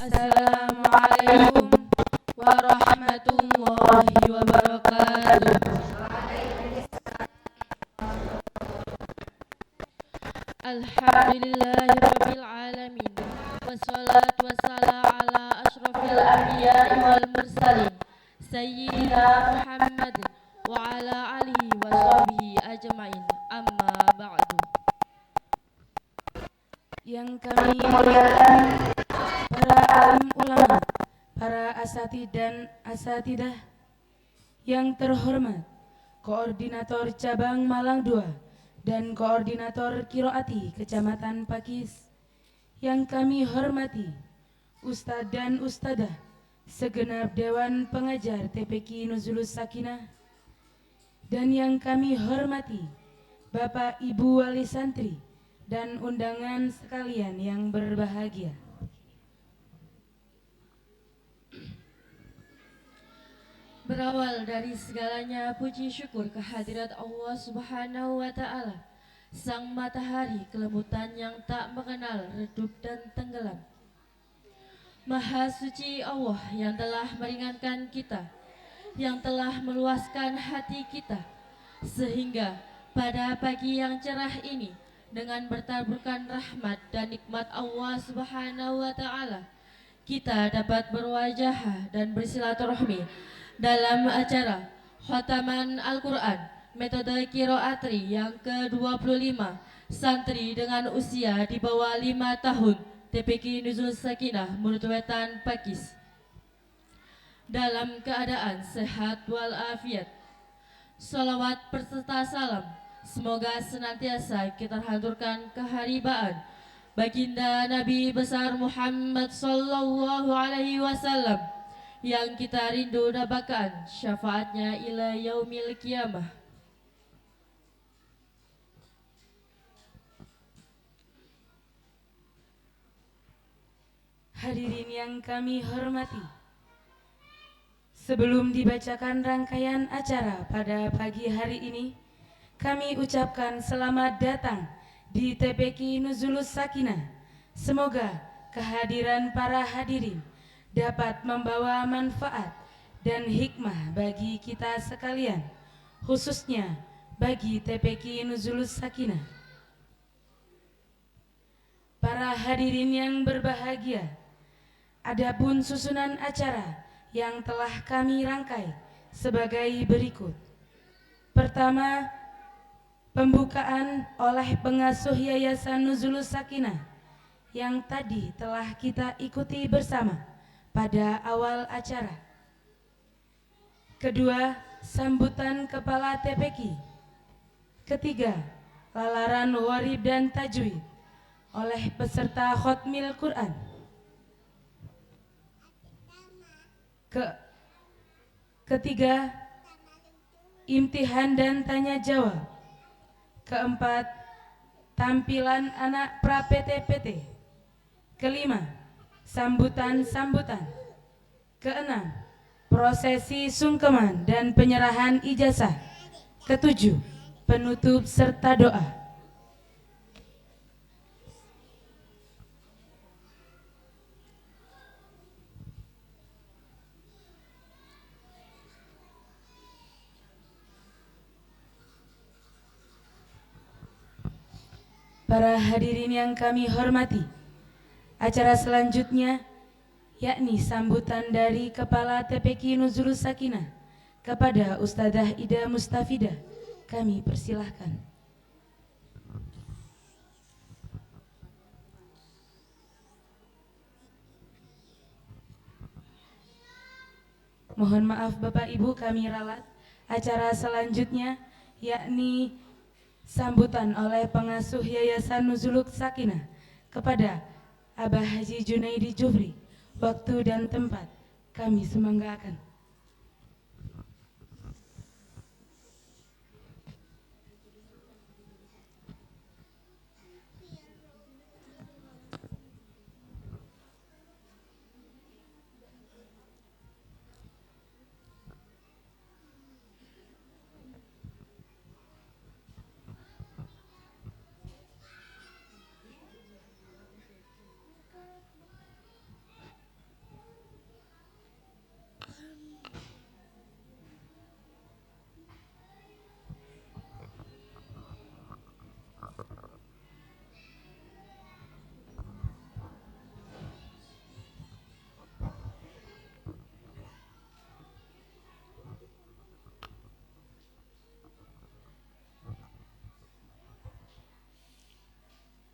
Assalamualaikum warahmatullahi wabarakatuh. Alhamdulillahirabbil alamin. Wassalatu wassalamu ala asyrofil anbiya'i wal mursalin Sayyidina Muhammad wa ala alihi wa sahbihi ajmain. Amma ba'du. Yang kami muliakan para alim ulama, para asatid dan asatidah yang terhormat, Koordinator Cabang Malang II dan Koordinator Kiroati Kecamatan Pakis, yang kami hormati Ustadz dan Ustadzah segenap Dewan Pengajar TPQ Nuzulus Sakinah, dan yang kami hormati Bapak Ibu Wali Santri dan undangan sekalian yang berbahagia. Berawal dari segalanya puji syukur kehadirat Allah Subhanahu wa Ta'ala, Sang Matahari kelebutan yang tak mengenal redup dan tenggelam. Maha suci Allah yang telah meringankan kita, yang telah meluaskan hati kita, sehingga pada pagi yang cerah ini, dengan bertaburkan rahmat dan nikmat Allah Subhanahu wa Ta'ala, kita dapat berwajah dan bersilaturahmi dalam acara Khataman Al-Quran metode Kiroatri yang ke-25 santri dengan usia di bawah 5 tahun TPQ Nuzul Sakinah Murutuwetan Pakis dalam keadaan sehat walafiat. Salawat berserta salam semoga senantiasa kita haturkan keharibaan baginda Nabi besar Muhammad sallallahu alaihi wasallam yang kita rindu dapatkan syafaatnya ila yaumil qiyamah. Hadirin yang kami hormati, sebelum dibacakan rangkaian acara pada pagi hari ini, kami ucapkan selamat datang di TPQ Nuzulus Sakinah. Semoga kehadiran para hadirin dapat membawa manfaat dan hikmah bagi kita sekalian, khususnya bagi TPQ Nuzulus Sakinah. Para hadirin yang berbahagia, adapun susunan acara yang telah kami rangkai sebagai berikut. Pertama, pembukaan oleh pengasuh Yayasan Nuzulus Sakinah yang tadi telah kita ikuti bersama pada awal acara. Kedua, sambutan Kepala TPQ. Ketiga, lalaran warib dan tajwid oleh peserta khotmil Quran. Ketiga, imtihan dan tanya jawab. Keempat, tampilan anak pra-PT-PT. Kelima, sambutan-sambutan. Keenam, prosesi sungkeman dan penyerahan ijazah. Ketujuh, penutup serta doa. Para hadirin yang kami hormati, acara selanjutnya yakni sambutan dari Kepala TPQ Nuzulus Sakinah kepada Ustadzah Ida Mustafidah. Kami persilahkan. Mohon maaf Bapak Ibu, kami ralat. Acara selanjutnya yakni sambutan oleh pengasuh Yayasan Nuzulus Sakinah kepada Abah Haji Junaidi Jufri. Waktu dan tempat kami semanggakan.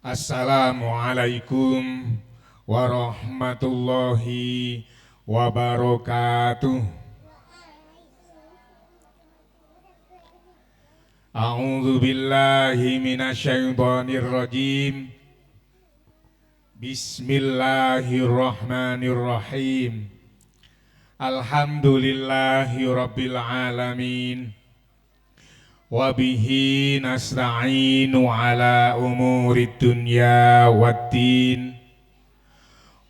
Assalamualaikum warahmatullahi wabarakatuh. A'udzu billahi minasyaitonir rajim. Bismillahirrahmanirrahim. Alhamdulillahi rabbil alamin. Wabihi nasta'inu ala umurid dunya waddin.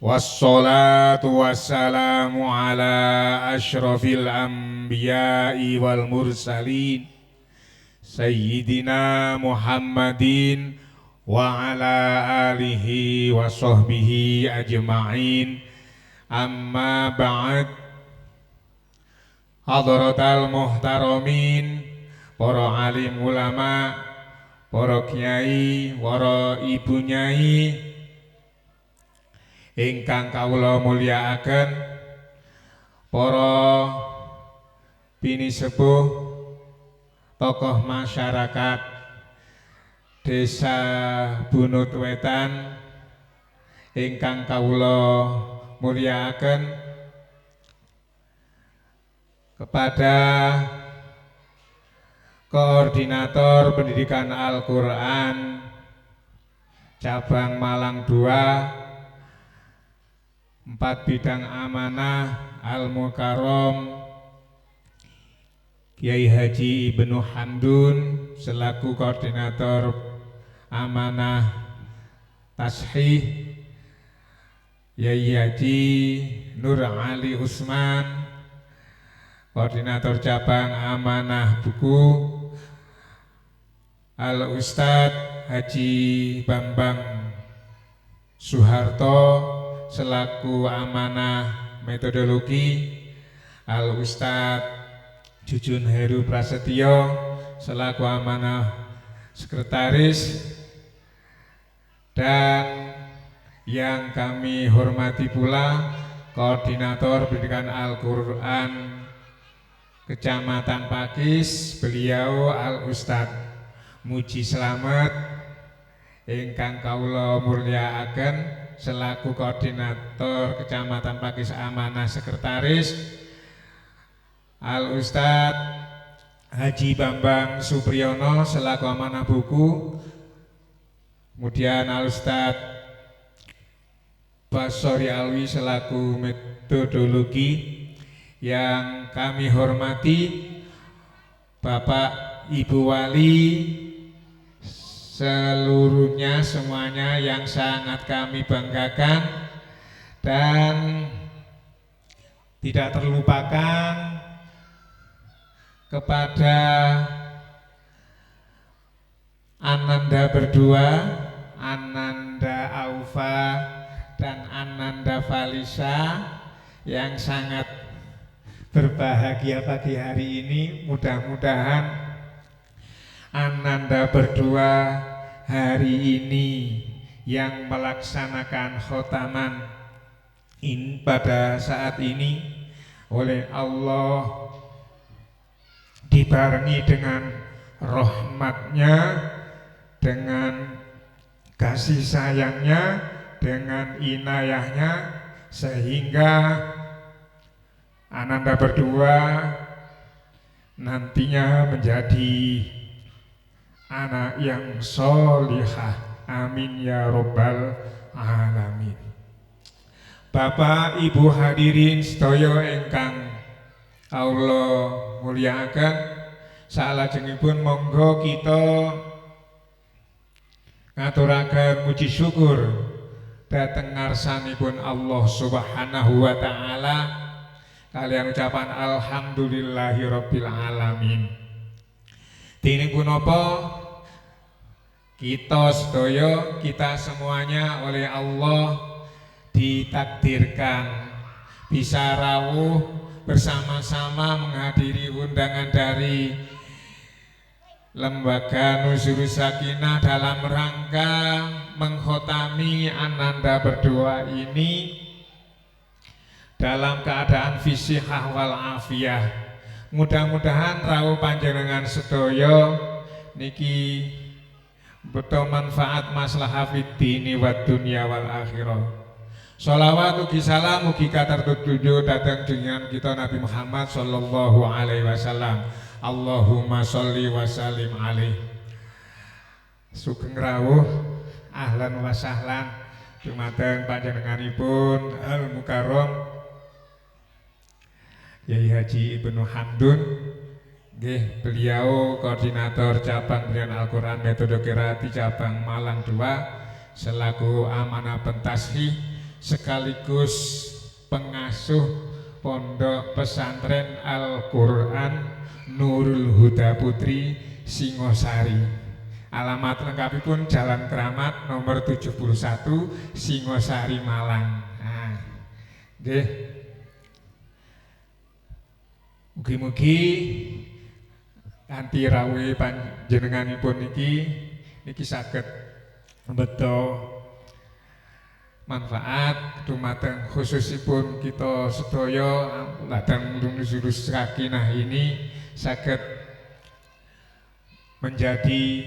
Wassalatu wassalamu ala ashrafil anbiya'i wal mursalin Sayyidina Muhammadin wa ala alihi wa sahbihi ajma'in. Amma ba'd. Hadratal muhtaramin, para alim ulama, para kiai, para ibu nyai ingkang kawula mulyakaken, para bini sepuh, tokoh masyarakat Desa Bunut Wetan ingkang kawula mulyakaken, kepada Koordinator Pendidikan Al-Quran Cabang Malang 2, 4 bidang amanah Al-Mukarram Kiai Haji Ibnu Hamdun selaku Koordinator Amanah Tashih, Kiai Haji Nur Ali Usman Koordinator Cabang Amanah Buku, Al-Ustadz Haji Bambang Soeharto selaku Amanah Metodologi, Al-Ustadz Jujun Heru Prasetyo selaku Amanah Sekretaris, dan yang kami hormati pula Koordinator Pendidikan Al-Quran Kecamatan Pakis, beliau Al-Ustadz Muji Slamet ingkang kawula mulyakaken selaku Koordinator Kecamatan Pakis Amanah Sekretaris, Al-Ustadz Haji Bambang Supriyono selaku Amanah Buku, kemudian Al-Ustadz Basori Alwi selaku Metodologi. Yang kami hormati Bapak Ibu Wali seluruhnya, semuanya yang sangat kami banggakan, dan tidak terlupakan kepada Ananda berdua, Ananda Aufa dan Ananda Valisa yang sangat berbahagia pagi hari ini. Mudah-mudahan Ananda berdua hari ini yang melaksanakan khotaman pada saat ini oleh Allah dibarengi dengan rahmatnya, dengan kasih sayangnya, dengan inayahnya, sehingga Ananda berdua nantinya menjadi anak yang solihah. Amin ya robbal alamin. Bapak Ibu hadirin sedaya ingkang Allah mulyakaken, salajengipun monggo kita ngaturaken muji syukur dhateng ngarsanipun Allah Subhanahu wa taala kalian ucapan alhamdulillahirabbil alamin. Dene punapa kita sedaya, kita semuanya oleh Allah ditakdirkan bisa rawuh bersama-sama menghadiri undangan dari Lembaga Nuzulus Sakinah dalam rangka menghotami Ananda berdua ini dalam keadaan fisihah wal afiyah. Mudah-mudahan rawuh panjenengan sedaya niki beto manfaat maslahah fid dini wad dunya wal akhirah. Sholawat ugi salam ugi katertuju datang dengan kita Nabi Muhammad sallallahu alaihi wasallam. Allahumma sholli wa sallim alaihi. Sugeng rawuh ahlan wa sahlan dumateng panjenenganipun Al Mukarram Yai Haji Ibnu Hamdun. Nggih, beliau koordinator cabang Pemberian Al-Qur'an Metode Qiraati cabang Malang 2 selaku amanah pentashih sekaligus pengasuh Pondok Pesantren Al-Qur'an Nurul Huda Putri Singosari. Alamat lengkapipun Jalan Keramat nomor 71 Singosari Malang. Nah, nggih. Mugi-mugi kanthi rawuh panjenenganipun niki saged mbeta manfaat dumateng khususipun kita sedaya ladang Nuzulus Sakinah ini saged menjadi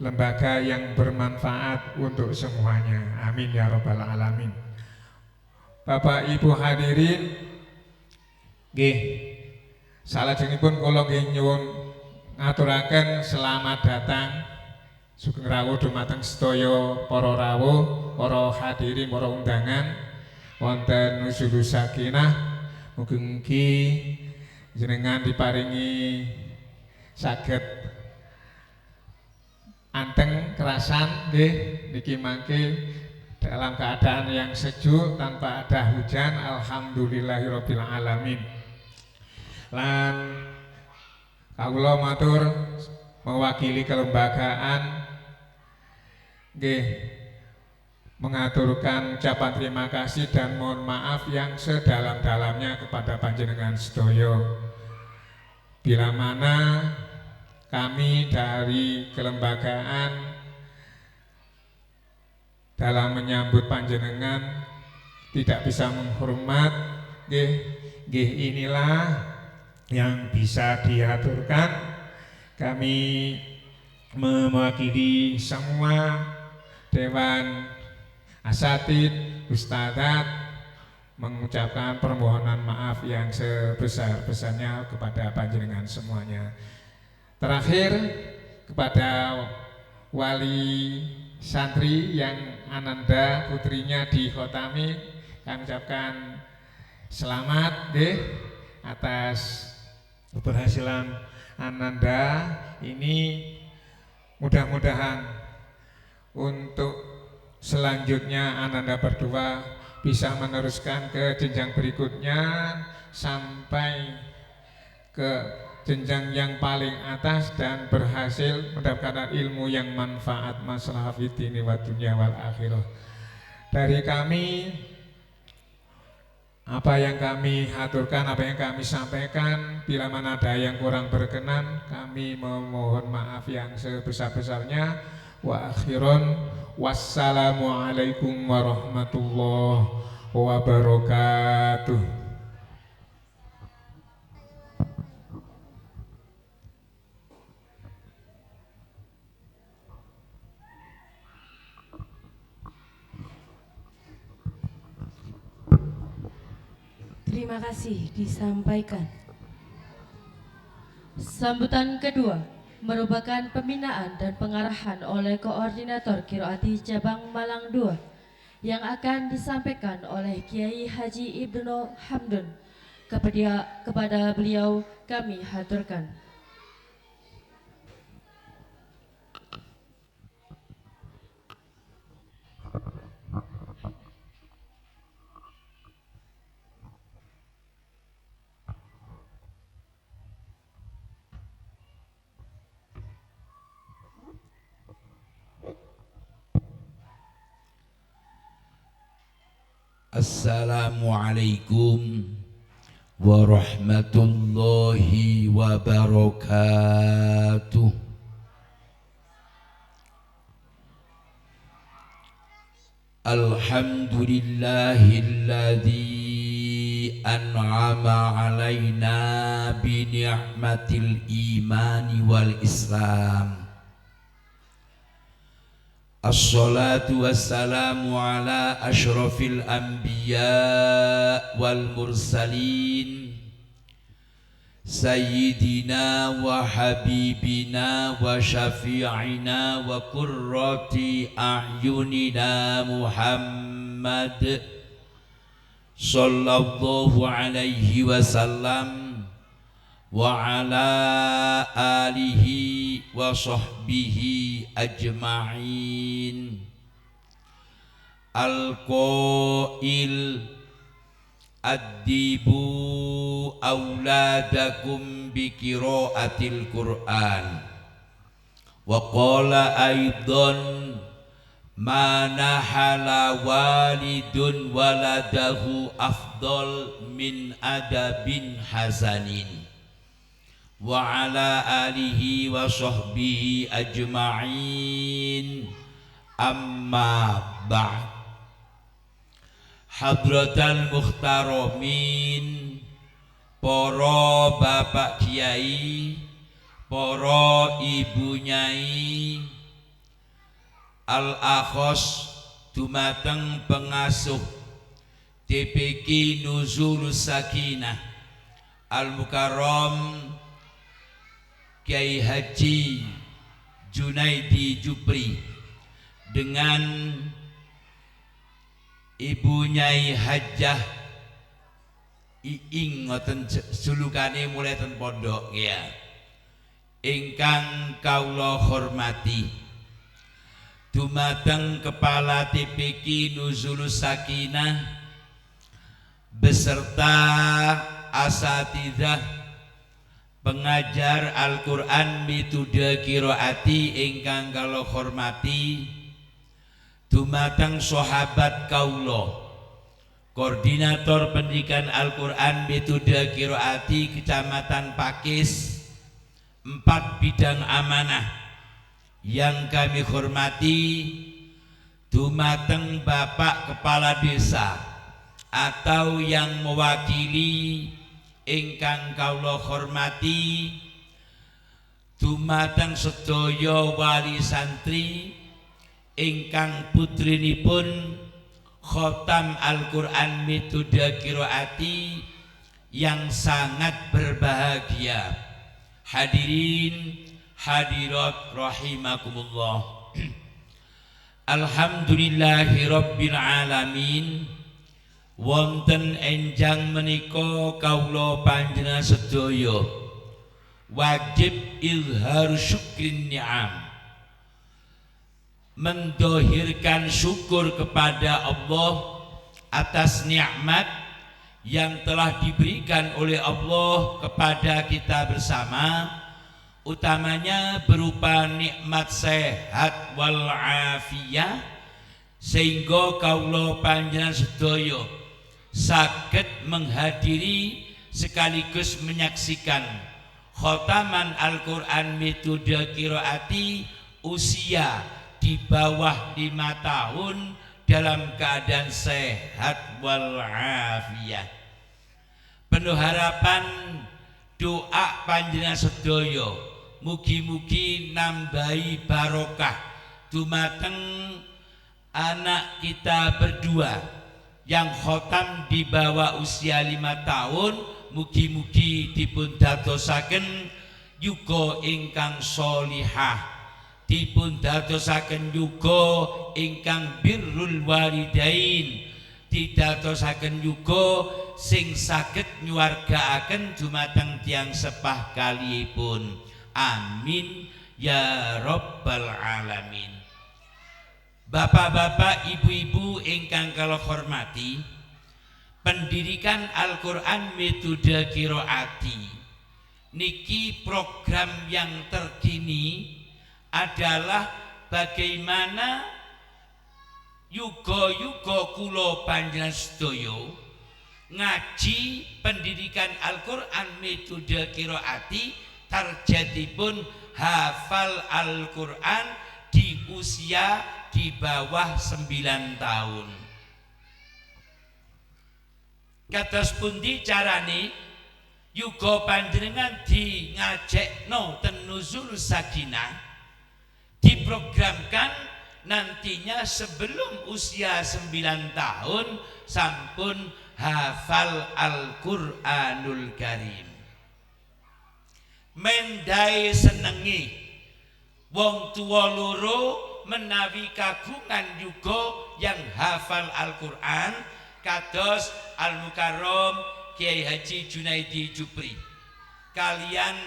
lembaga yang bermanfaat untuk semuanya. Amin ya rabbal alamin. Bapak Ibu hadirin, nggih, salajengipun kula nggih nyuwun ngaturaken selamat datang sugeng rawuh dumateng sedaya para rawuh, para hadirin, para undangan wonten Nuzulus Sakinah. Mugi-mugi jenengan diparingi saged anteng kerasan nggih niki mangke dalam keadaan yang sejuk tanpa ada hujan. Alhamdulillahirabbil alamin. Lan kawula matur mewakili kelembagaan nggih mengaturkan ucapan terima kasih dan mohon maaf yang sedalam-dalamnya kepada panjenengan sedaya. Bila mana kami dari kelembagaan dalam menyambut panjenengan tidak bisa menghormat, nggih inilah yang bisa diaturkan. Kami mewakili semua Dewan Asatid, Ustadzat mengucapkan permohonan maaf yang sebesar-besarnya kepada panjenengan semuanya. Terakhir kepada wali santri yang Ananda putrinya dikhotami, kami ucapkan selamat deh atas keberhasilan Ananda ini. Mudah-mudahan untuk selanjutnya Ananda berdua bisa meneruskan ke jenjang berikutnya sampai ke jenjang yang paling atas dan berhasil mendapatkan ilmu yang manfaat maslahah fid dini wa dunya wal akhirah. Dari kami, apa yang kami aturkan, apa yang kami sampaikan, bila mana ada yang kurang berkenan, kami memohon maaf yang sebesar-besarnya. Wa akhiron, wassalamualaikum warahmatullahi wabarakatuh. Terima kasih disampaikan. Sambutan kedua merupakan pembinaan dan pengarahan oleh Koordinator Qiraati Cabang Malang 2 yang akan disampaikan oleh Kiai Haji Ibnu Hamdun. Kepada beliau kami haturkan. Assalamualaikum warahmatullahi wabarakatuh. Alhamdulillahilladzi an'ama alaina bi ni'matil imani wal islam Assalatu wassalamu ala ashrafil anbiya wal mursalin Sayyidina wa habibina wa syafi'ina wa qurrati a'yunina Muhammad sallallahu alaihi wasallam wa ala alihi wa sahbihi ajma'in. Al-qail addibu auladakum bi qiraatil Qur'an wa qala aidan ma nahala walidun waladahu afdal min adabin hasanin wa ala alihi wa sahbihi ajma'in. Amma ba'd. Hadratal muhtaramin, para bapak kiai, para ibu nyai, al-akhos dumateng pengasuh TPQ Nuzulus Sakinah Al-Mukarram Kiai Haji Junaidi Jupri dengan Ibu Nyai Hajjah Iing ngoten sulukane mulai ten pondok ya. Ingkang kawula hormati dumateng Kepala TPQ Nuzulus Sakinah beserta asatidzah pengajar Al-Quran mituda qiraati ingkang kula hormati dumateng sahabat kaula koordinator pendidikan Al-Quran mituda qiraati Kecamatan Pakis 4 bidang amanah yang kami hormati dumateng Bapak Kepala Desa atau yang mewakili ingkang kawula hormati dumateng sedaya wali santri ingkang putrinipun khotam Al-Quran mituda qiraati yang sangat berbahagia. Hadirin hadirat rahimakumullah. Alhamdulillahi rabbil alamin. Wonten enjang menika kawula panjenengan sedaya wajib izhar syukrin ni'am, mendohirkan syukur kepada Allah atas nikmat yang telah diberikan oleh Allah kepada kita bersama, utamanya berupa nikmat sehat wal afiyah, sehingga kawula panjenengan sedaya saged menghadiri sekaligus menyaksikan khotaman Al-Quran mituda qiraati usia di bawah 5 tahun dalam keadaan sehat wal afiyah. Penuh harapan doa panjenengan sedaya mugi-mugi nambahi barokah dumateng anak kita berdua yang khotam di bawah usia 5 tahun, mugi-mugi dipun dadosaken yuga ingkang sholihah, dipun dadosaken yuga ingkang birrul walidain, didadosaken yuga sing saged nyuwargaaken dumateng tiyang sepah kalihipun. Amin ya rabbal alamin. Bapak-bapak, ibu-ibu ingkang kula hormati, pendidikan Al-Quran mituda qiraati niki program yang terkini adalah bagaimana yuga-yuga kula panjenengan sedaya ngaji pendidikan Al-Quran mituda qiraati tarjatipun hafal Al-Quran di usia di bawah 9 tahun. Kados pundi carane yuga panjenengan di ngajekno ten Nuzulus Sakinah diprogramkan nantinya sebelum usia 9 tahun sampun hafal Al-Qur'anul Karim. Mendai senengi wong tua loro menawi kagungan juga yang hafal Al-Qur'an kados Al-Mukarram Kiai Haji Junaidi Jupri kalian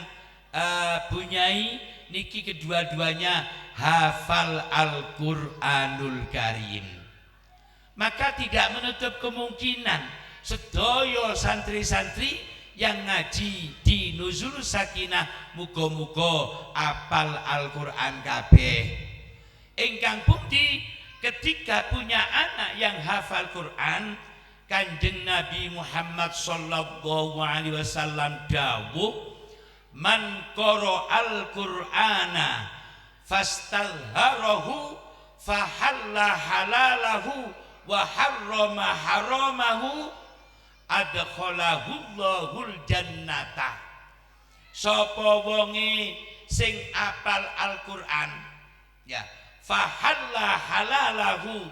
Bunyai niki kedua-duanya hafal Al-Qur'anul Karim. Maka tidak menutup kemungkinan sedaya santri-santri yang ngaji di Nuzulus Sakinah muga-muga apal Al-Qur'an kabeh. Ingkang pundi ketika punya anak yang hafal Qur'an, Kanjeng Nabi Muhammad sallallahu alaihi wasallam dawuh, man qara al-Qur'ana fastalharahu fahalla halalahu wa harrama haramahu adkhalahu Allahul jannata. Sapa wonge sing apal Al-Qur'an ya fahalla halalahu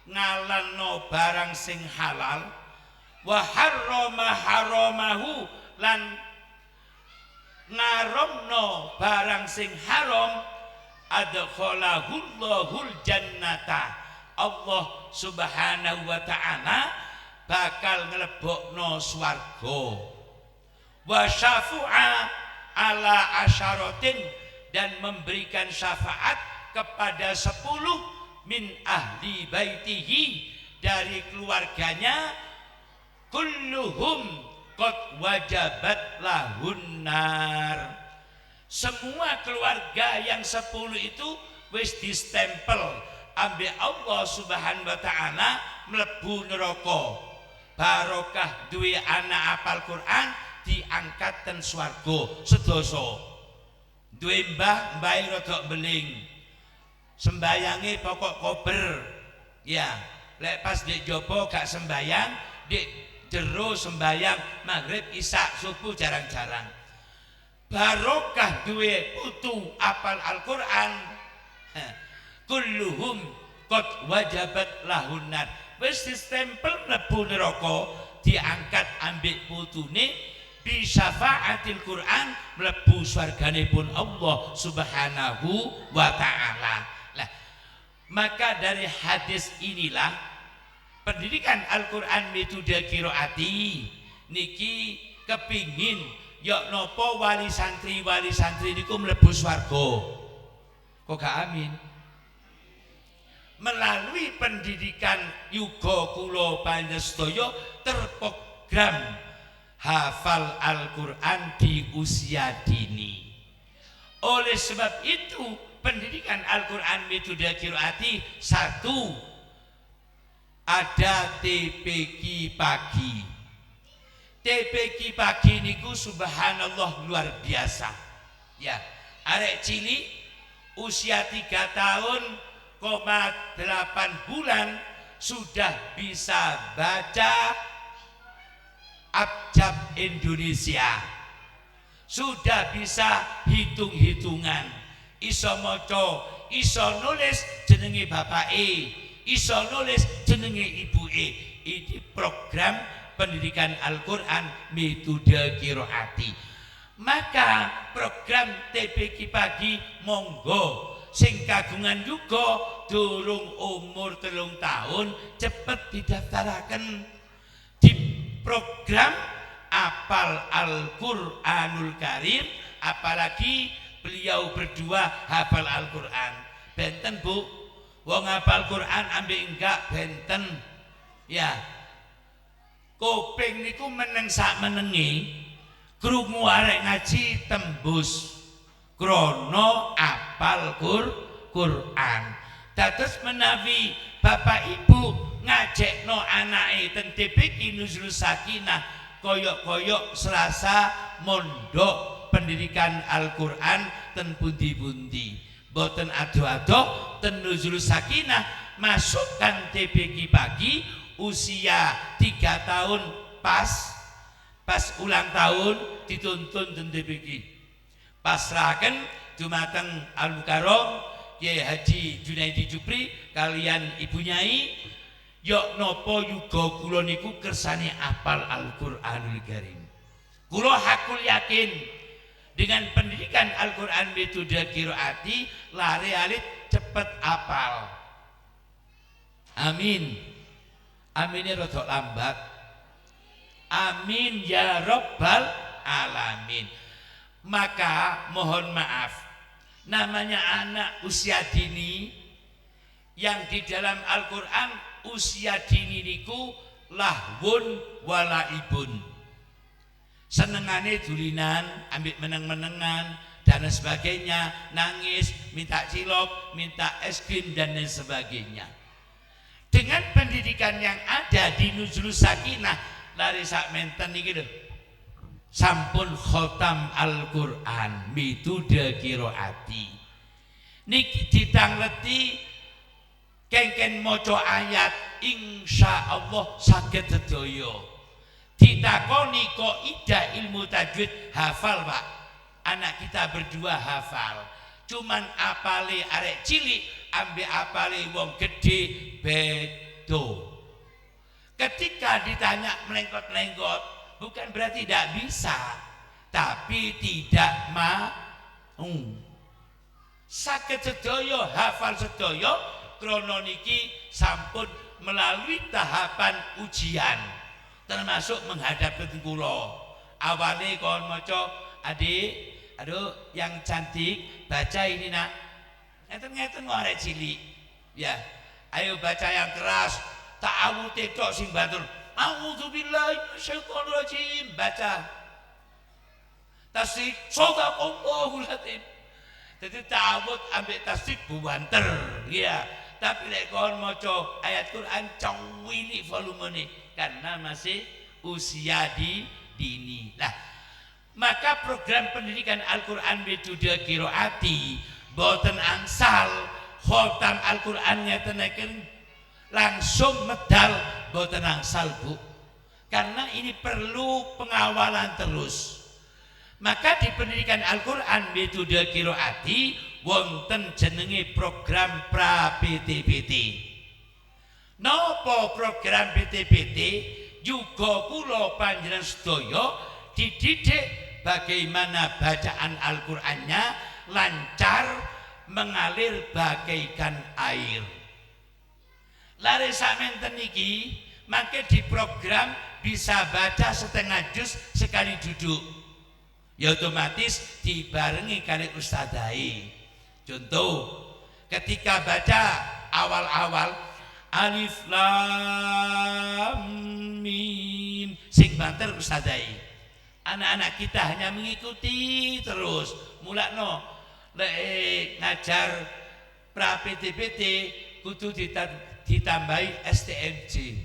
ngalanno barang sing halal wa harrama haramahu lan ngaramno barang sing haram adkhalahu Allahul jannata. Allah Subhanahu wa ta'ala bakal nglebokno swarga. Wa syafa'a ala asyaratin dan memberikan syafaat kepada 10 min ahli baitihi dari keluarganya kulluhum qad wajabat lahun nar. Semua keluarga yang 10 itu wis distempel ambil Allah Subhanahu wa ta'ala mlebu neraka. Barokah duwe anak apal Quran diangkat ten swarga sedoso. Duwe mbah rada beling. Sembayange pokok kober. Ya, lek pas dik jopo gak sembayang, dik jero sembayang maghrib isya subuh jarang-jarang. Barokah duwe putu apal Al-Qur'an. Kulluhum qad wajabat lahunar. Wis distempel mlebu neraka diangkat ambek putune bi syafaatil Qur'an mlebu swarganipun Allah Subhanahu wa ta'ala. Lah, maka dari hadis inilah pendidikan Al-Qur'an metode qiraati niki kepingin yok nopo wali santri niku mlebu swarga. Kok gak amin? Melalui pendidikan yuga kula panjenengan terprogram hafal Al-Qur'an di usia dini. Oleh sebab itu pendidikan Al-Qur'an metode qiraati 1 ada TPQ pagi. TPQ pagi niku subhanallah luar biasa. Ya, arek cilik usia 3 tahun 8 bulan sudah bisa baca abjad Indonesia, sudah bisa hitung-hitungan, iso maca, iso nulis jenenge bapake, iso nulis jenenge ibuke. Ini program pendidikan Al-Qur'an metode qiraati. Maka program TPQ pagi monggo sing kagungan juga durung umur 3 tahun cepet didaftaraken di program apal Al-Qur'anul Karim, apalagi beliau berdua hafal Al-Qur'an. Benten Bu, wong hafal Qur'an ambek enggak benten. Ya. Kuping niku meneng sak menengi, krungu arek ngaji tembus krono apal Qur'an. Dados menawi bapak ibu ngajekno anake ten TPQ Nuzulus Sakinah koyok-koyok Selasa mondok pendidikan Al-Qur'an ten pundi-pundi. Boten ado-ado ten Nuzulus Sakinah masukkan TPQ pagi usia 3 tahun pas ulang tahun dituntun ten TPQ. Pasrahaken dumateng Al-Mukarram Kiai Haji Junaidi Jupri kalian Ibu Nyai yok nopo yuga kula niku kersane apal Al-Qur'anul Karim. Kula hakul yakin dengan pendidikan Al-Qur'an metode qiraati lare alit cepet apal. Amin. Aminnya rodok lambat. Amin ya rabbal alamin. Maka mohon maaf, namanya anak usia dini yang di dalam Al-Quran usia dini niku lahwun walaibun, senengane dulinan, ambil meneng-menengan dan sebagainya, nangis, minta cilok, minta es krim dan lain sebagainya. Dengan pendidikan yang ada di Nuzulus Sakinah lari sak menten niki lho, sampun khotam Al-Qur'an mitude qiraati niki ditangleti kengken maca ayat insyaallah saged sedaya. Ditakoni kok ida ilmu tajwid hafal Pak, anak kita berdua hafal, cuman apale arek cilik ambek apale wong gede bedo. Ketika ditanya melengkot-lengkot bukan berarti tidak bisa, tapi tidak mau. Saged sedaya hafal sedaya krana niki sampun melalui tahapan ujian, termasuk menghadap ke kula. Awale kon maca, Adik, aduh yang cantik baca ini nak. Ngeten-ngeten kok arek cilik. Ya, ayo baca yang keras. Ta'awudz tok sing batur. A'udzubillahi minasyaitonir rajim, baca. Tasdik shadaqallahul azim. Jadi ta'awudz ambek tasdik buanter, ya. Tapi lek kon maca ayat Quran cowili volumene karena masih usia dini. Nah, maka program pendidikan Al-Qur'an metode qiraati boten angsal khotam Al-Qur'an ngeten langsung medal boten angsal Bu, karena ini perlu pengawalan terus. Maka di pendidikan Al-Qur'an metode qiraati wonten jenenge program pra PTPT. Napa program PTPT? Juga kula panjenengan sedaya dididik bagaimana bacaan Al-Qur'annya lancar mengalir bagaikan air. Lare samenten niki mangke diprogram bisa baca setengah juz sekali duduk. Ya otomatis dibarengi kali ustadzai. Contoh, ketika baca awal-awal alif lam mim sing banter ustadzai. Anak-anak kita hanya mengikuti terus. Mulakno lek ngajar pra PTPT kudu ditambahi STMJ.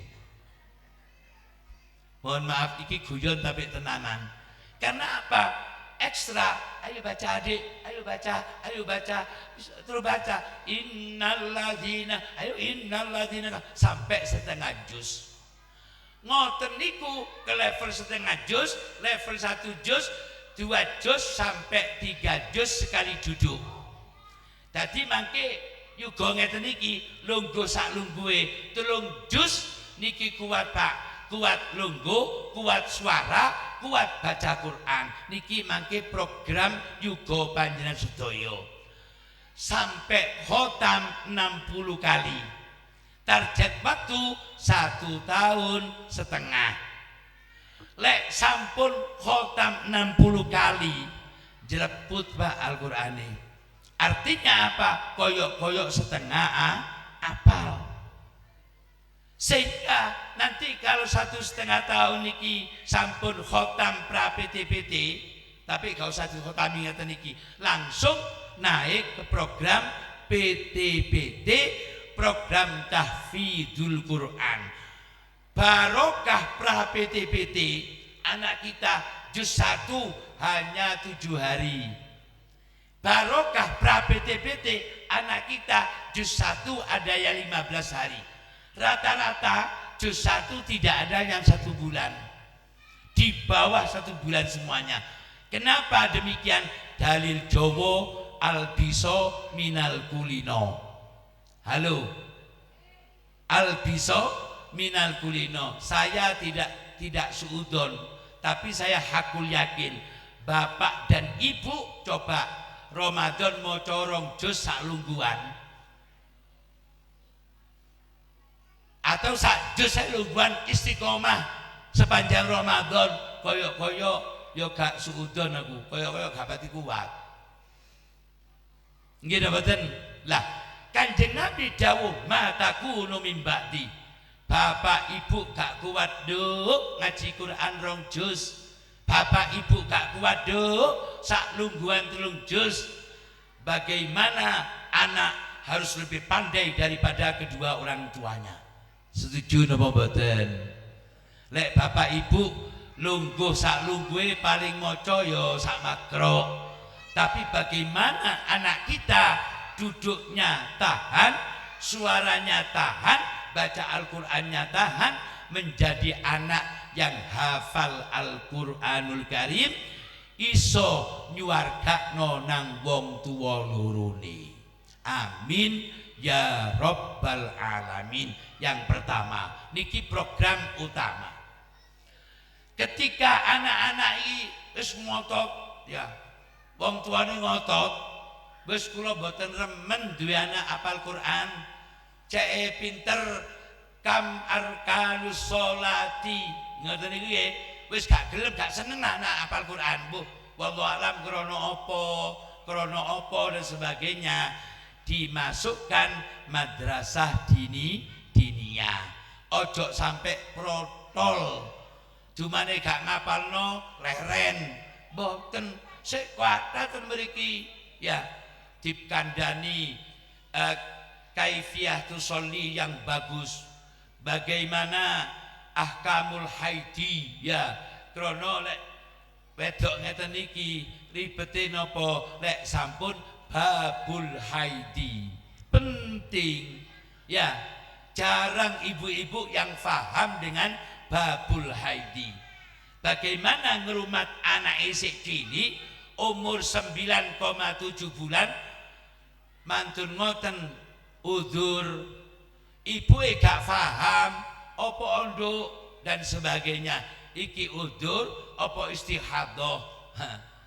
Mohon maaf iki guyon tapi tenanan. Karena apa? Ekstra. Ayo baca adik, ayo baca, ayo baca. Terus baca innalladzina, ayo innalladzina sampai setengah juz. Ngoten niku ke level setengah juz, level 1 juz, 2 juz sampai 3 juz sekali duduk. Tadi mangke yuga ngeten niki lungguh sak lungguhe 3 juz niki kuat Pak, kuat lungguh, kuat suara, kuat baca Quran. Niki mangke program yuga panjenengan sedaya sampai khotam 60 kali. Target waktu 1,5 tahun. Lek sampun khotam 60 kali jereput Pak Al-Qur'ane. Artinya apa? Koyok-koyok setengah apal. Sehingga nanti kalau 1,5 tahun niki sampun khotam pra PTPT, tapi kalau 1 khotam ngeten niki langsung naik ke program PTPT, program tahfidzul Quran. Barokah pra PTPT, anak kita juz 1 hanya 7 hari. Barokah pra PTPT, anak kita juz 1 ada yang 15 hari. Rata-rata juz 1 tidak ada yang 1 bulan. Di bawah 1 bulan semuanya. Kenapa demikian? Dalil Jawa albiso minal kulino. Halo, albiso minal kulino. Saya tidak suudon, tapi saya hakul yakin bapak dan ibu coba Ramadan mau corong jus sak lungguan atau sak jus sak lungguan istiqomah sepanjang Ramadan koyo yo gak suudon aku, koyo gak pati kuat. Nggih mboten? Lah, Kanjeng Nabi dawuh mataku min ba'di. Bapak ibu gak kuat duk ngaji Quran 2 juz. Bapak ibu gak kuat duk sak lungguhan 3 juz. Bagaimana anak harus lebih pandai daripada kedua orang tuanya? Setuju napa mboten? Lek bapak ibu lungguh sak lungguhe paling maca ya sak makro. Tapi bagaimana anak kita duduknya tahan, suaranya tahan, baca Al-Qur'annya tahan, menjadi anak yang hafal Al-Qur'anul Karim, iso nyuwargakno nang wong tuwa lorone. Amin ya rabbal alamin. Yang pertama niki program utama. Ketika anak-anak iki wis ngotot ya, wong tuane ngotot, wis kula mboten remen duwe anak hafal Quran, cek pinter kam arkanus sholati, ngoten niku nggih, wis gak gelem gak seneng anak hafal Quran. Bu, wallahu alam krana apa dan sebagainya, dimasukkan madrasah diniyah. Ojo sampai protol. Dumane gak ngapalno leren. Mboten sik kuwataken mriki ya dikandani kaifiyah tusolli yang bagus. Bagaimana ahkamul haidi ya, krana lek wedok ngeten iki ribete napa, lek sampun babul haidi penting ya. Jarang ibu-ibu yang paham dengan babul haidi. Bagaimana ngerumat anak isik kini umur 9,7 bulan mantun ngoten udzur, ibu gak paham apa ondok dan sebagainya, iki udzur apa istihadah.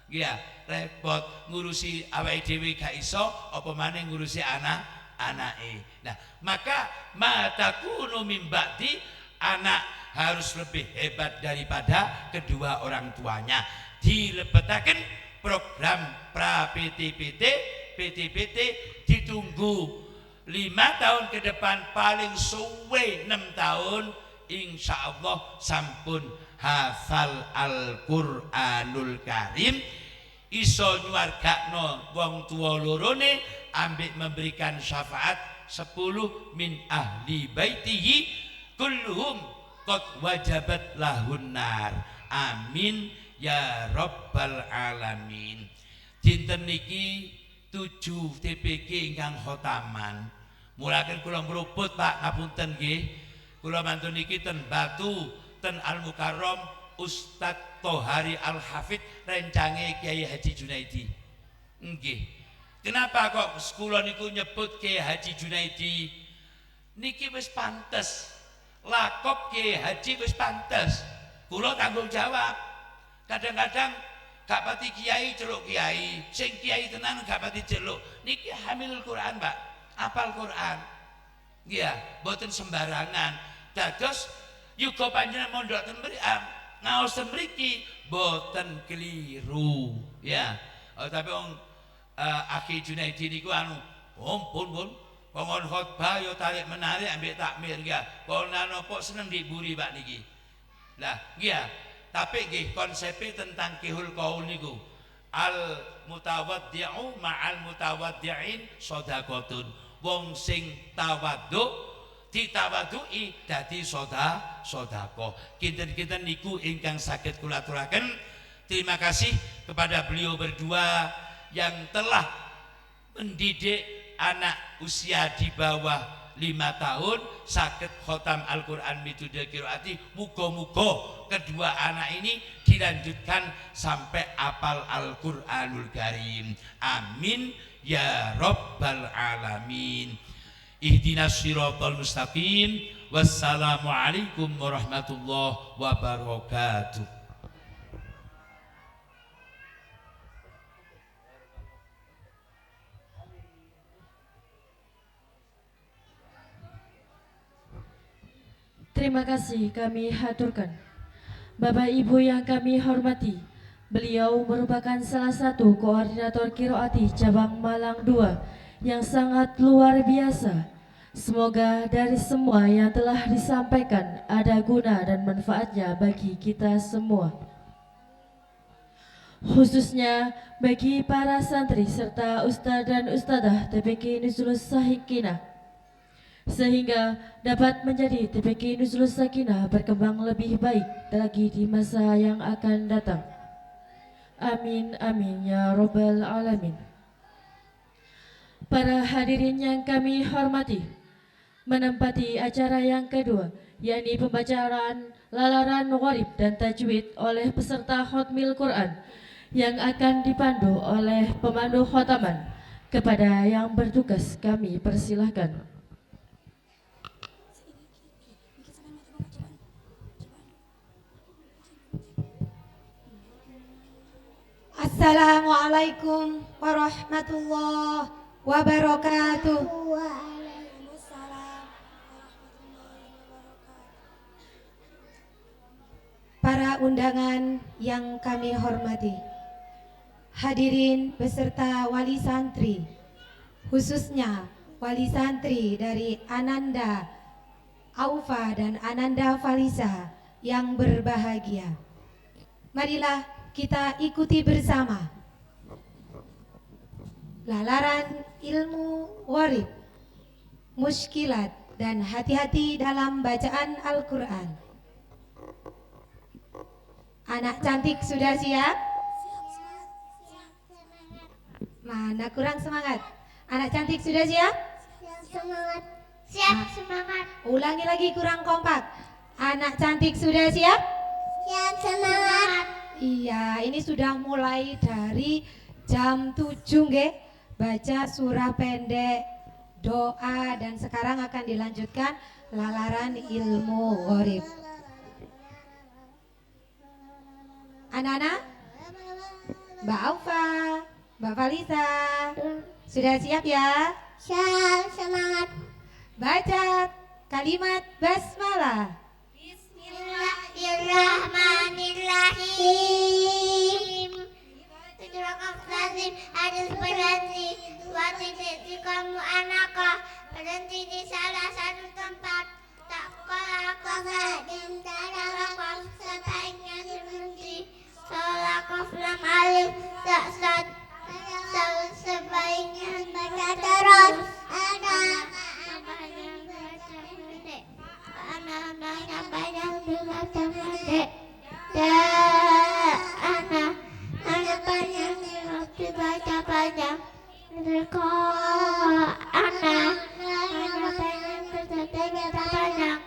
Ya repot ngurusi awake dhewe gak iso, apa maneh ngurusi anake. Nah, maka matakunu min ba'di, anak harus lebih hebat daripada kedua orang tuanya. Dilebetaken program pra PTPT ditunggu 5 tahun ke depan, paling suwe 6 tahun insyaallah sampun hafal Al-Qur'anul Karim, iso nyuwargakno wong tuwa lorone, ambek memberikan syafaat 10 min ahli baitihi kulluhum qad wajabat lahun nar. Amin ya rabbal alamin. Dinten niki 7 TPK ingkang khotaman. Mulaken kula mruput Pak, ngapunten nggih. Kula mantun niki ten Batu, ten Al Mukarram Ustadz Tohari Al Hafid rencange Kiai Haji Junaidi. Nggih. Kenapa kok kula niku nyebut Kiai Haji Junaidi? Niki wis pantes. Lakop Kiai Haji wis pantes. Kula tanggung jawab. Kadang-kadang gak pati kiai celuk kiai, sing kiai tenan gak pati celuk. Niki hamilul Quran, Pak. Apal Quran. Iya, mboten sembarangan. Dados yuga panjenengan mondok ten mriki, ngaos ten mriki mboten keliru, ya. Tapi wong Aki Junaidi niku pun Pongon khotbah yo tarik menarik ambek takmir ya. Kula napa seneng diburi Pak niki. Lah, iya. Tapi nggih konsepe tentang kihul qaul niku. Al mutawaddi'u ma'al mutawaddi'in shadaqatun. Wong sing tawadhu ditawadhui dadi sedekah. Kinten-kinten niku ingkang saged kula aturaken. Terima kasih kepada beliau berdua yang telah mendidik anak usia di bawah 5 5 tahun saged khotam Al-Qur'an mitudil qiraati, muga-muga kedua anak ini dilanjutkan sampai apal Al-Qur'anul Karim. Amin ya rabbal alamin. Ihdinas siratal mustaqim. Wassalamualaikum warahmatullahi wabarakatuh. Terima kasih kami haturkan. Bapak Ibu yang kami hormati, beliau merupakan salah satu koordinator Qiraati cabang Malang 2 yang sangat luar biasa. Semoga dari semua yang telah disampaikan ada guna dan manfaatnya bagi kita semua, khususnya bagi para santri serta ustadz dan ustadzah TPQ Nuzulus Sakinah, sehingga dapat menjadi TPQ Nuzulus Sakinah berkembang lebih baik lagi di masa yang akan datang. Amin amin ya robbal alamin. Para hadirin yang kami hormati, menempati acara yang kedua, yakni pembacaan lalaran gharib dan tajwid oleh peserta Khatmil Quran yang akan dipandu oleh pemandu khotaman. Kepada yang bertugas kami persilahkan. Assalamualaikum warahmatullahi wabarakatuh. Para undangan yang kami hormati, hadirin beserta wali santri, khususnya wali santri dari Ananda Aufa dan Ananda Falisa yang berbahagia. Marilah kita ikuti bersama lalaran ilmu gharib, muskilat, dan hati-hati dalam bacaan Al-Quran. Anak cantik sudah siap? Mana kurang semangat? Anak cantik sudah siap? Semangat. Siap, semangat. Ulangi lagi, kurang kompak. Anak cantik sudah siap? Siap, semangat. Iya, ini sudah mulai dari jam 7 nggih. Baca surah pendek, doa, dan sekarang akan dilanjutkan lalaran ilmu gharib. Anak-anak, Mbak Aufa, Mbak Falisa, sudah siap ya? Siap, semangat. Baca kalimat basmalah. Bismillahirrahmanirrahim. Lazim harus berhenti. Dua titik di kamu anakah berhenti di salah satu tempat. Tak kalah kosa dan darah sebaiknya berhenti. Salah kaflam alif tak sad. Sebaiknya baca terus. Anak-anak yang banyak dibaca pendek. Anak banyak dibaca panjang. Anak banyak dibaca panjang.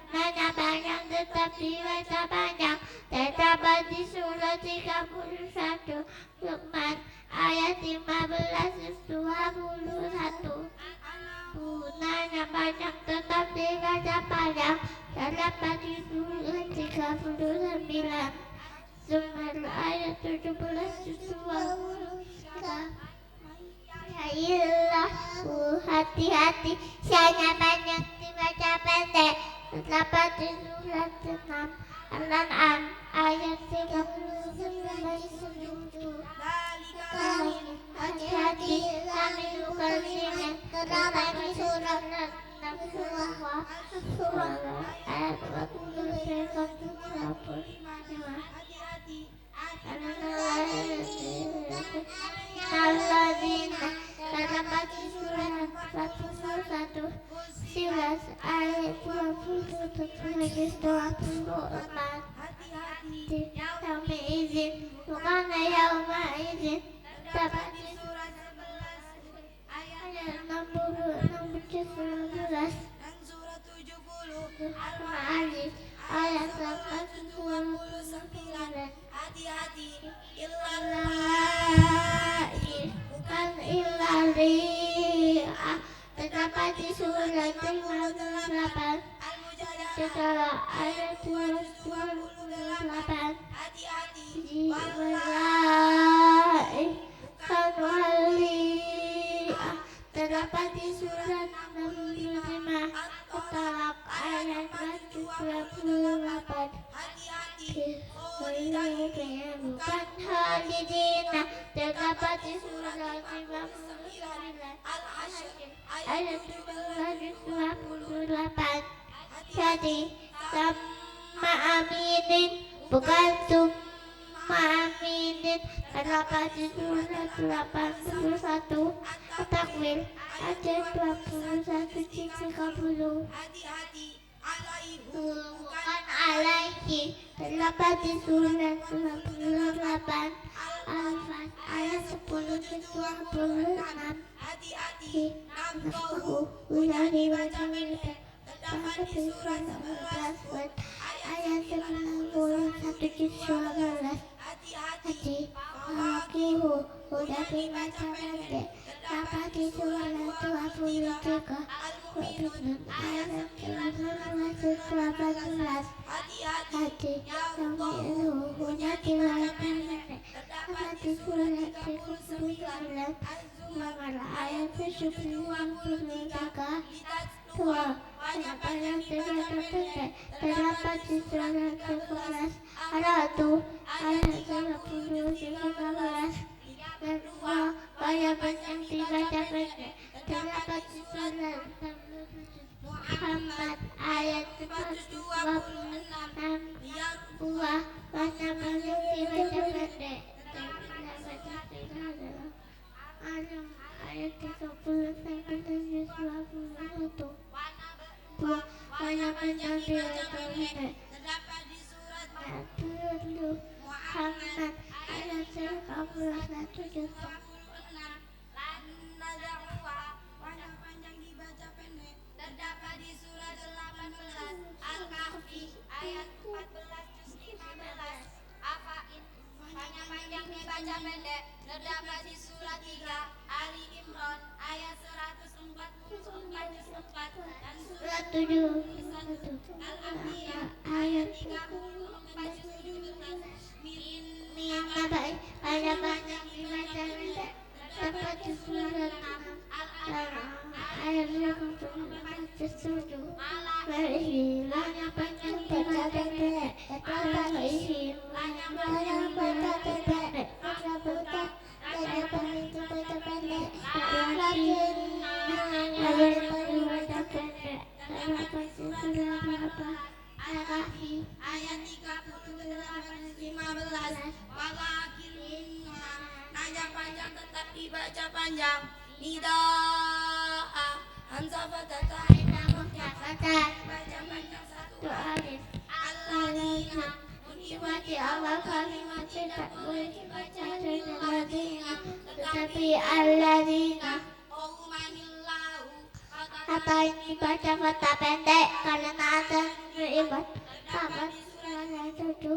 Nanya banyak tetap dibaca panjang. Terdapat di surat 31 Luqman ayat 15-21. Nanya banyak tetap dibaca panjang. Terdapat di surat 39 Zumar ayat 17-20. Ya hati-hati, sianya banyak dibaca pendek. Terdapat di surat 6 Al-An'am ayat 39-40. Hati-hati, kami bukan sini. Terdapat di surat 6 ayat 20-25. Alladzina terdapat di surat 41 11 ayat 20-24. Yaumi izin bukan yauma izin terdapat di surat 11 ayat 19 dan surat 70 Al-Ma'arij ayat 89. hati-hati Ilahi bukan ilahi terdapat di surat 58 setelah ayat 28. hati-hati Wallahi bukan wali terdapat di surat 65 setelah ayat 28. hati-hati Bukan halidina terdapat di surat 59 ayat 228. Jadi sama aminin bukan summa aminin terdapat di surat 81 Takwil ayat 21-30. hati-hati alaihu Bukan alaihi terdapat di surat 98 Al-Fat ayat 10-26. hati-hati nafkahu Udah dibaca militer terdapat di surat 11 ayat 91-12. hati-hati Fawakihu udah dibaca pendek terdapat di surat 23 ayat 19-18. hati-hati Yang itu punya tiwala pendek terdapat di surat 39 ayat 73. Tua banyak tiwala pendek terdapat di surat 11 Ar-Ra'd ayat 30-13. Dan dua banyak dibaca pendek terdapat di surat Muhammad ayat 26. Buah banyak dibaca pendek Adam ayat 30-21. Buah banyak dibaca pendek terdapat di surat Muhammad ayat 31. lan nadakwa panjang dibaca pendek terdapat di surat 18 Al-Kahfi ayat 14 juz 15. Afain panjang dibaca pendek terdapat di surat 3 Ali Imran ayat 144 juz 4 dan surat Surat 7 Al-Anbiya ayat 34 juz 17. Nabai pada banyak dibaca pendek terdapat di surat 6 ayat 57. Berisi banyak banyak dibaca pendek terdapat isi banyak dibaca pendek terdapat banyak dibaca pendek dibaca pendek terdapat di surat berapa Al-Kahfi ayat 38-15. Walakinna najak panjang tetap dibaca panjang. Nidaa hamzah fathah Kata baca panjang satu alif Alladzina Nikmati Allah kalimat tidak boleh dibaca dengan ladina tetapi alladzina qaumanillahu kata ini baca kata pendek karena ada beribat kapan surat 7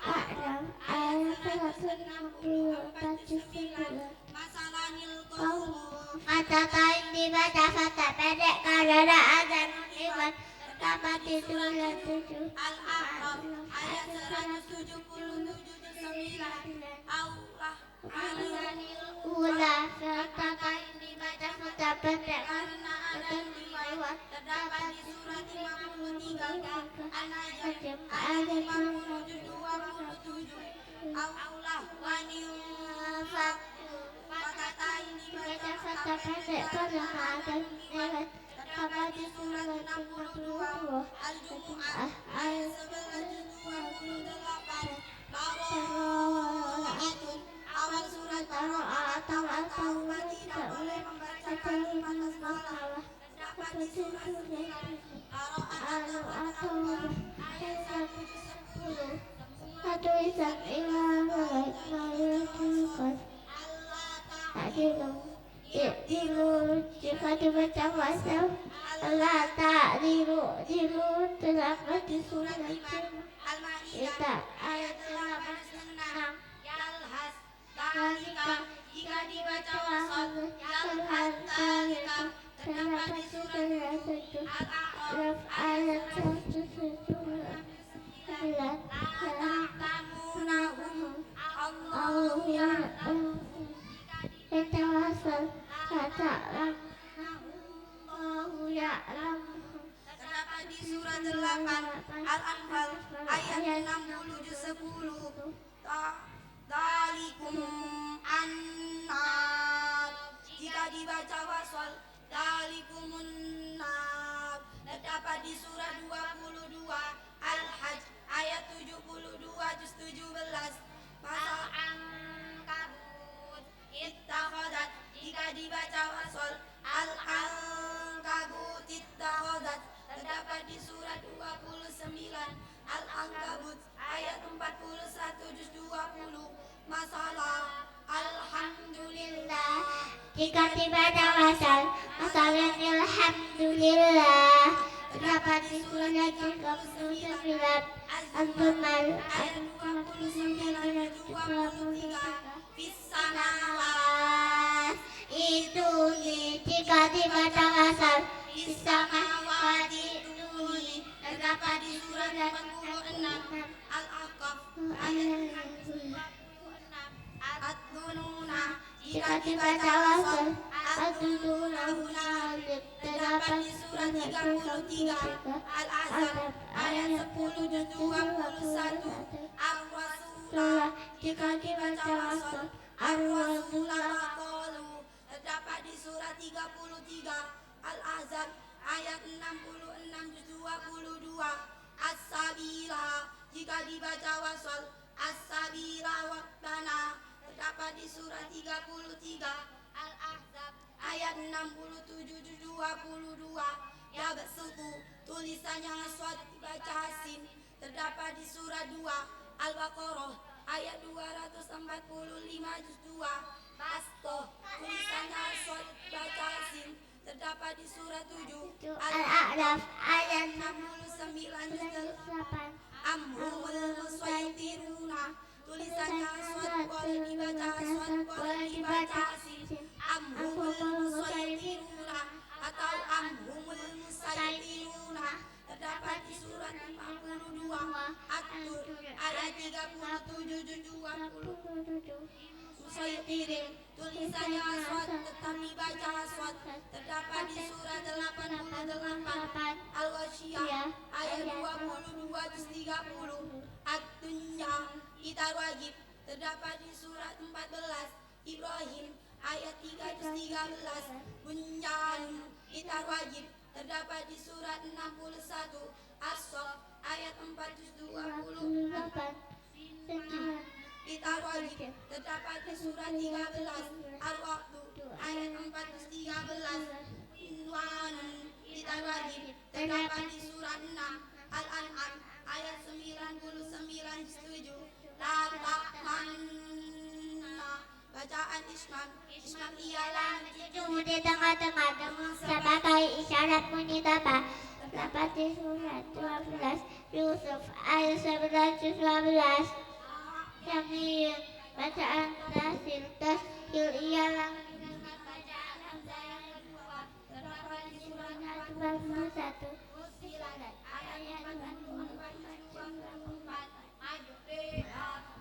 Adam ayat 164. masalanil Kaum qaum kata kain dibaca kata pendek karena ada beribat dapat di surat 7 Al-A'raf ayat 177-9. Allah masalanil Ulah kata kain dibaca kata pendek karena ada beribat terdapat di surat 53 An-Najm ada ayat 57-27. Allah wanil kata ini baca kata pendek karena ada beribat dapat di surat 62 Al-Jumu'ah ayat 11-28. Awal surat atau tidak boleh membaca kalimat masalah terdapat di surat atau satu isan ilah mayatulkan adilum Dilu jika dibaca wasal Allah ta'dilu dilu terdapat di surat Al-Ma'idah ayat 86 Yalhas talika jika dibaca wasal Yalhas talika terdapat di surat Al-A'raf ayat 109 Allah ya'lam Yatawasal Fata'lam Allahu ya'lam Terdapat di surat 8 Al-Anfal ayat 60 juz 10. Dalikum annar. Jika dibaca wasal dalikumun nar. Terdapat di surat 22 Al-Hajj ayat 72 juz 17. Pasal Ankabut ittakhadat. Jika dibaca wasal Al-Ankabut ittakhadat. Terdapat di surat 29 Al-Ankabut ayat 41 juz 20. Masalah Alhamdulillah. Jika dibaca wasal masalah alhamdulillah terdapat di surat 39 Az-Zumar ayat 29 23 Fissamawat. itu jika dibaca wasal Fissamawati duni. Terdapat di surat 46 Al-Ahqaf ayat 46 Ad-Dununa. jika dibaca wasal ad-dununa terdapat di surat 33 Al-Ahzab ayat 10 juz 21. Ar-Rasulah. Jika dibaca wasal Ar-Rasulah qalu. Terdapat di surat 33 Al-Ahzab ayat 66 juz 22. As-Sabila. Jika dibaca wasal As-Sabila waqtana. Terdapat di surat 33 Al-Ahzab ayat 67 juz 22. Ya besuku. Tulisannya aswad dibaca asin. Terdapat di surat 2 Al-Baqarah ayat 245 juz 2. Bastoh. Tulisannya aswad dibaca asin. Terdapat di surat 7 Al-A'raf ayat 69 juz 8 Amrul musaytiruna. Tulisannya aswad boleh dibaca aswad boleh dibaca asin. Amrul musaytiruna atau amrul musaytiruna. Terdapat di surat 52 At-Tur ayat 37 juz 20. Musaytirin. Tulisannya aswad tetap dibaca aswad. Terdapat di surat 88 Al-Wasyiyah ayat 22 juz 30. Ad-Dunya Itar wajib. Terdapat di surat 14 Ibrahim ayat 3 juz 13. Bunyan Itar wajib. Terdapat di surat 61 As-Saff ayat 4 juz 28. Kita wajib. Terdapat di surat 13 Al-Waqtu ayat 4 juz 13. Wanun kita wajib. Terdapat di surat 6 Al-An'am ayat 99 juz 7. La ta'manna. Bacaan Islam. Islam ialah Jujur di tengah-tengah dengan sebagai isyarat bunyi tapa. Terdapat di surat 12 Yusuf ayat 11 juz 12. Jamil bacaan tasil ialah bacaan hamzah yang kedua. Terdapat di surat 41 ayat 24. maju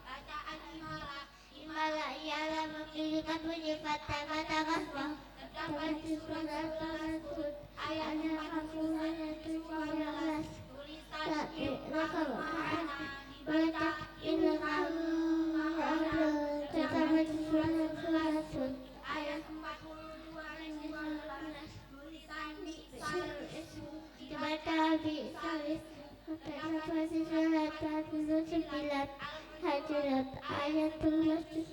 bacaan imalah. Imala ialah memiliki bunyi fathah mata kasbah. Terdapat di surat 8 ayat 12. Tapi baca ilmu terdapat di surat Ayat 42 dan 15. Tulisan di dibaca di salis terdapat di surat 49 Hajurat ayat 26.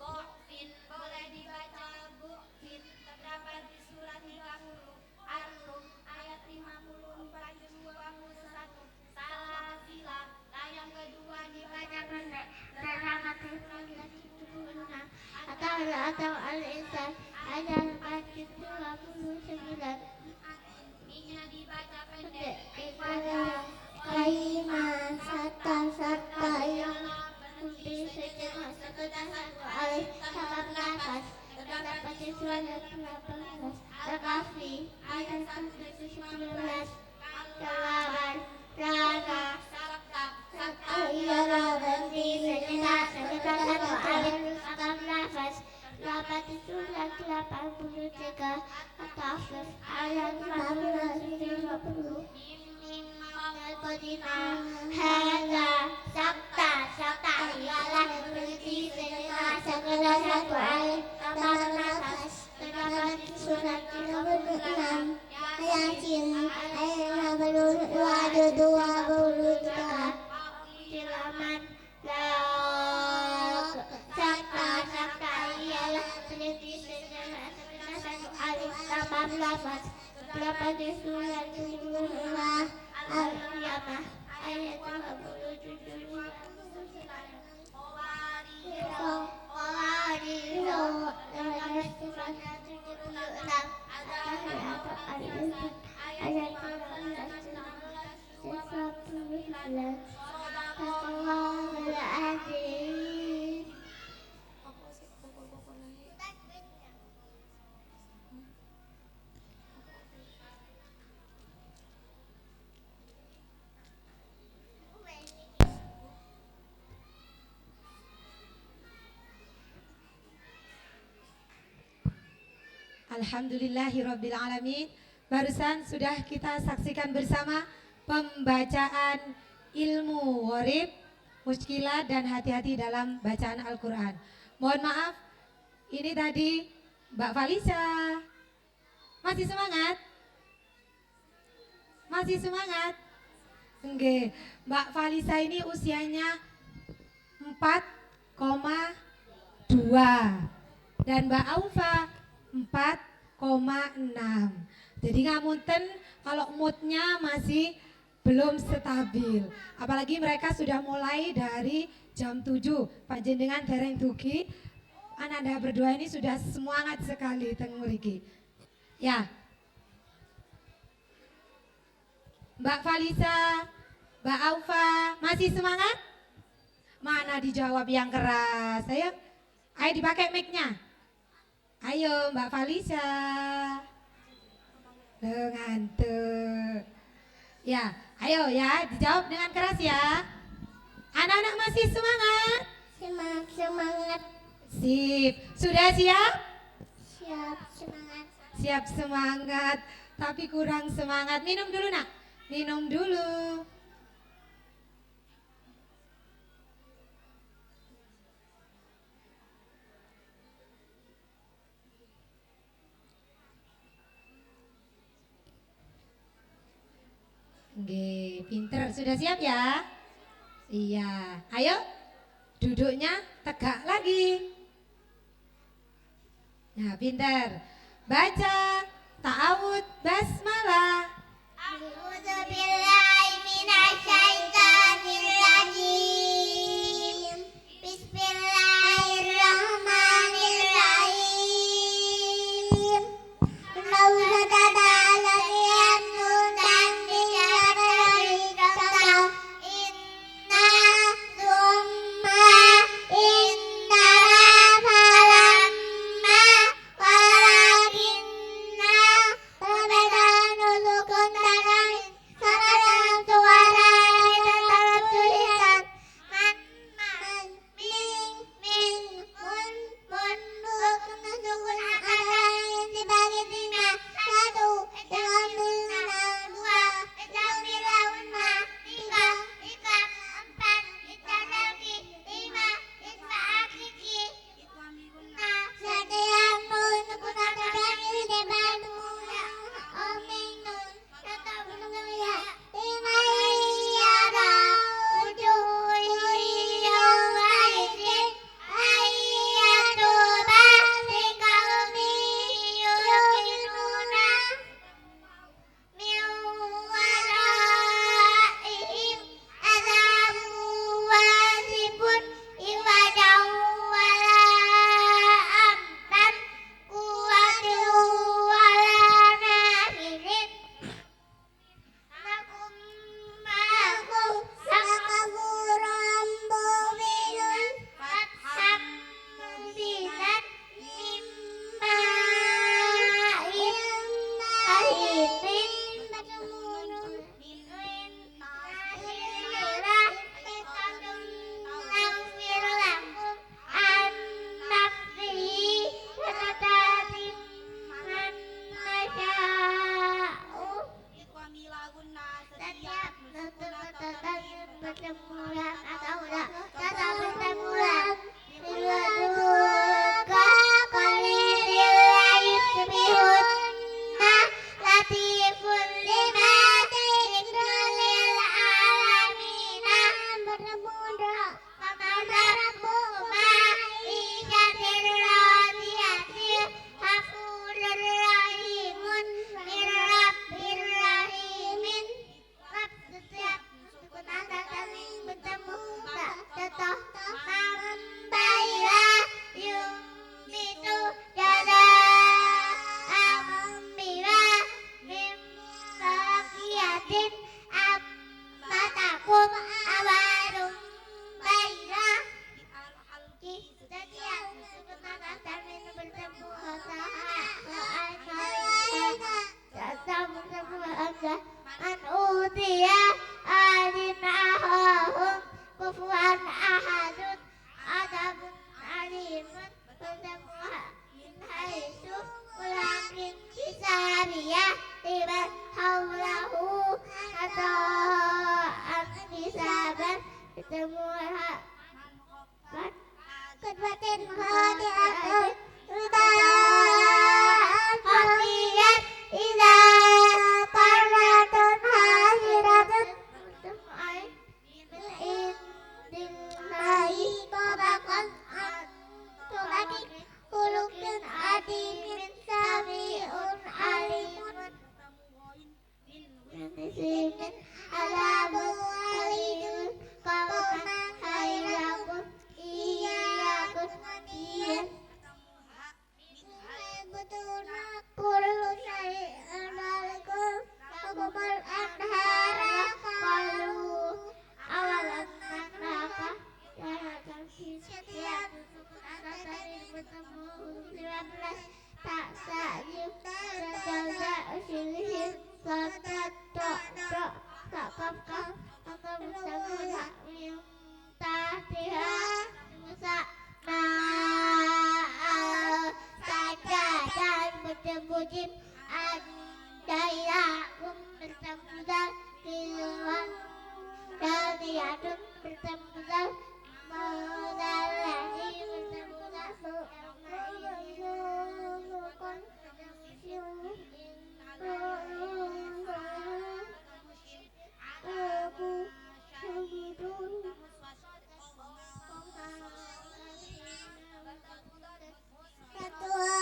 Bu'fin boleh dibaca bu'fin. Terdapat di surat 30 Ar-Rum ayat 54 dan 21. Salasila. Yang kedua dibaca pendek. Terdapat di surat 76 atau atau al-insan ayat 429. Ini dibaca pendek. Kalimat serta yang berhenti sejenak sekedar satu alif tanpa nafas. Terdapat di surat 18 Al-Kahfi ayat 119. Kelawan rana serta ialah berhenti sejenak sekedar satu alif tanpa nafas. Terdapat di surat 83 Al-Kahfi ayat 450. Hada sakta ialah berhenti sejenak sekedar satu alif tanpa nafas. Terdapat di surat 36 Yasin ayat 22. Silaman sakta ialah berhenti sejenak sekedar satu alif tanpa nafas. Terdapat di surat 75 Al-Qiyamah ayat 27. Alhamdulillahirrabbilalamin. Barusan sudah kita saksikan bersama pembacaan ilmu gharib, muskilah dan hati-hati dalam bacaan Al-Quran. Mohon maaf, ini tadi Mbak Falisa. Masih semangat? Masih semangat? Oke, Mbak Falisa ini usianya 4,2 dan Mbak Aufa 4,6. Jadi ngapunten kalau moodnya masih belum stabil. Apalagi mereka sudah mulai dari jam 7. Panjenengan dereng dugi. Ananda berdua ini sudah semangat sekali teng mriki. Ya. Mbak Falisa, Mbak Aufa, masih semangat? Mana dijawab yang keras? Ayo dipakai mic-nya. Ayo Mbak Falisa. Ngantuk. Ya, ayo ya dijawab dengan keras ya. Anak-anak masih semangat? Semangat. Sip. Sudah siap? Siap, semangat. Siap semangat, tapi kurang semangat. Minum dulu nak. Minum dulu. Oke, pinter. Sudah siap ya? Iya. Ayo, duduknya tegak lagi. Nah, pinter. Baca ta'awud basmalah. A'udzubillahi minasyaitonirrajim. Bismillahirrahmanirrahim. Inna wahidin bertemu Nasirullah Iqadun Nafir lakum An-nafsihi Sanatatim Man nasya'u Setiap pertemuan atau kata pertemuan Biladuka qalilil yusbihunna latifun lima Ikrulil alamina bermuda Mamarabuma Isyatir radiyasir Hafurur rahimun Mirrabbir rahimin setiap kata kami bertemu tak tetap membayar yumitu jada ambira mimbakiyatin matakum awarum bayra setiap kata kami bertemu tetap bertemu an utia adinahum kufuan ahadun adabun alimun bertemu min haisu ulamin bisariyah tiban haulahu atau bisaban bertemu kedbatin hadiatun ridaan hafiyat ila qarnatun hasiratun Dillahi tabaqan Tulaki Hulukun adimin Sami'un alimun Nisimin Alabun alimun Kauman hayrakun Iyakun Iyan Betuna Kullu syai'an alikum Takumal anhara Kalu awalan neraka setiap kata bertemu 19 tak sajib terjaga usilihim kata tok tak kafkaf akan bersama tak minta tiha musa saja dan bertemu jin andaiyakum bertemu dan kiluan Dadiatun bertemu dan Maudalahi bertemu dan Ma'iyukun Aku syuhidun Ketua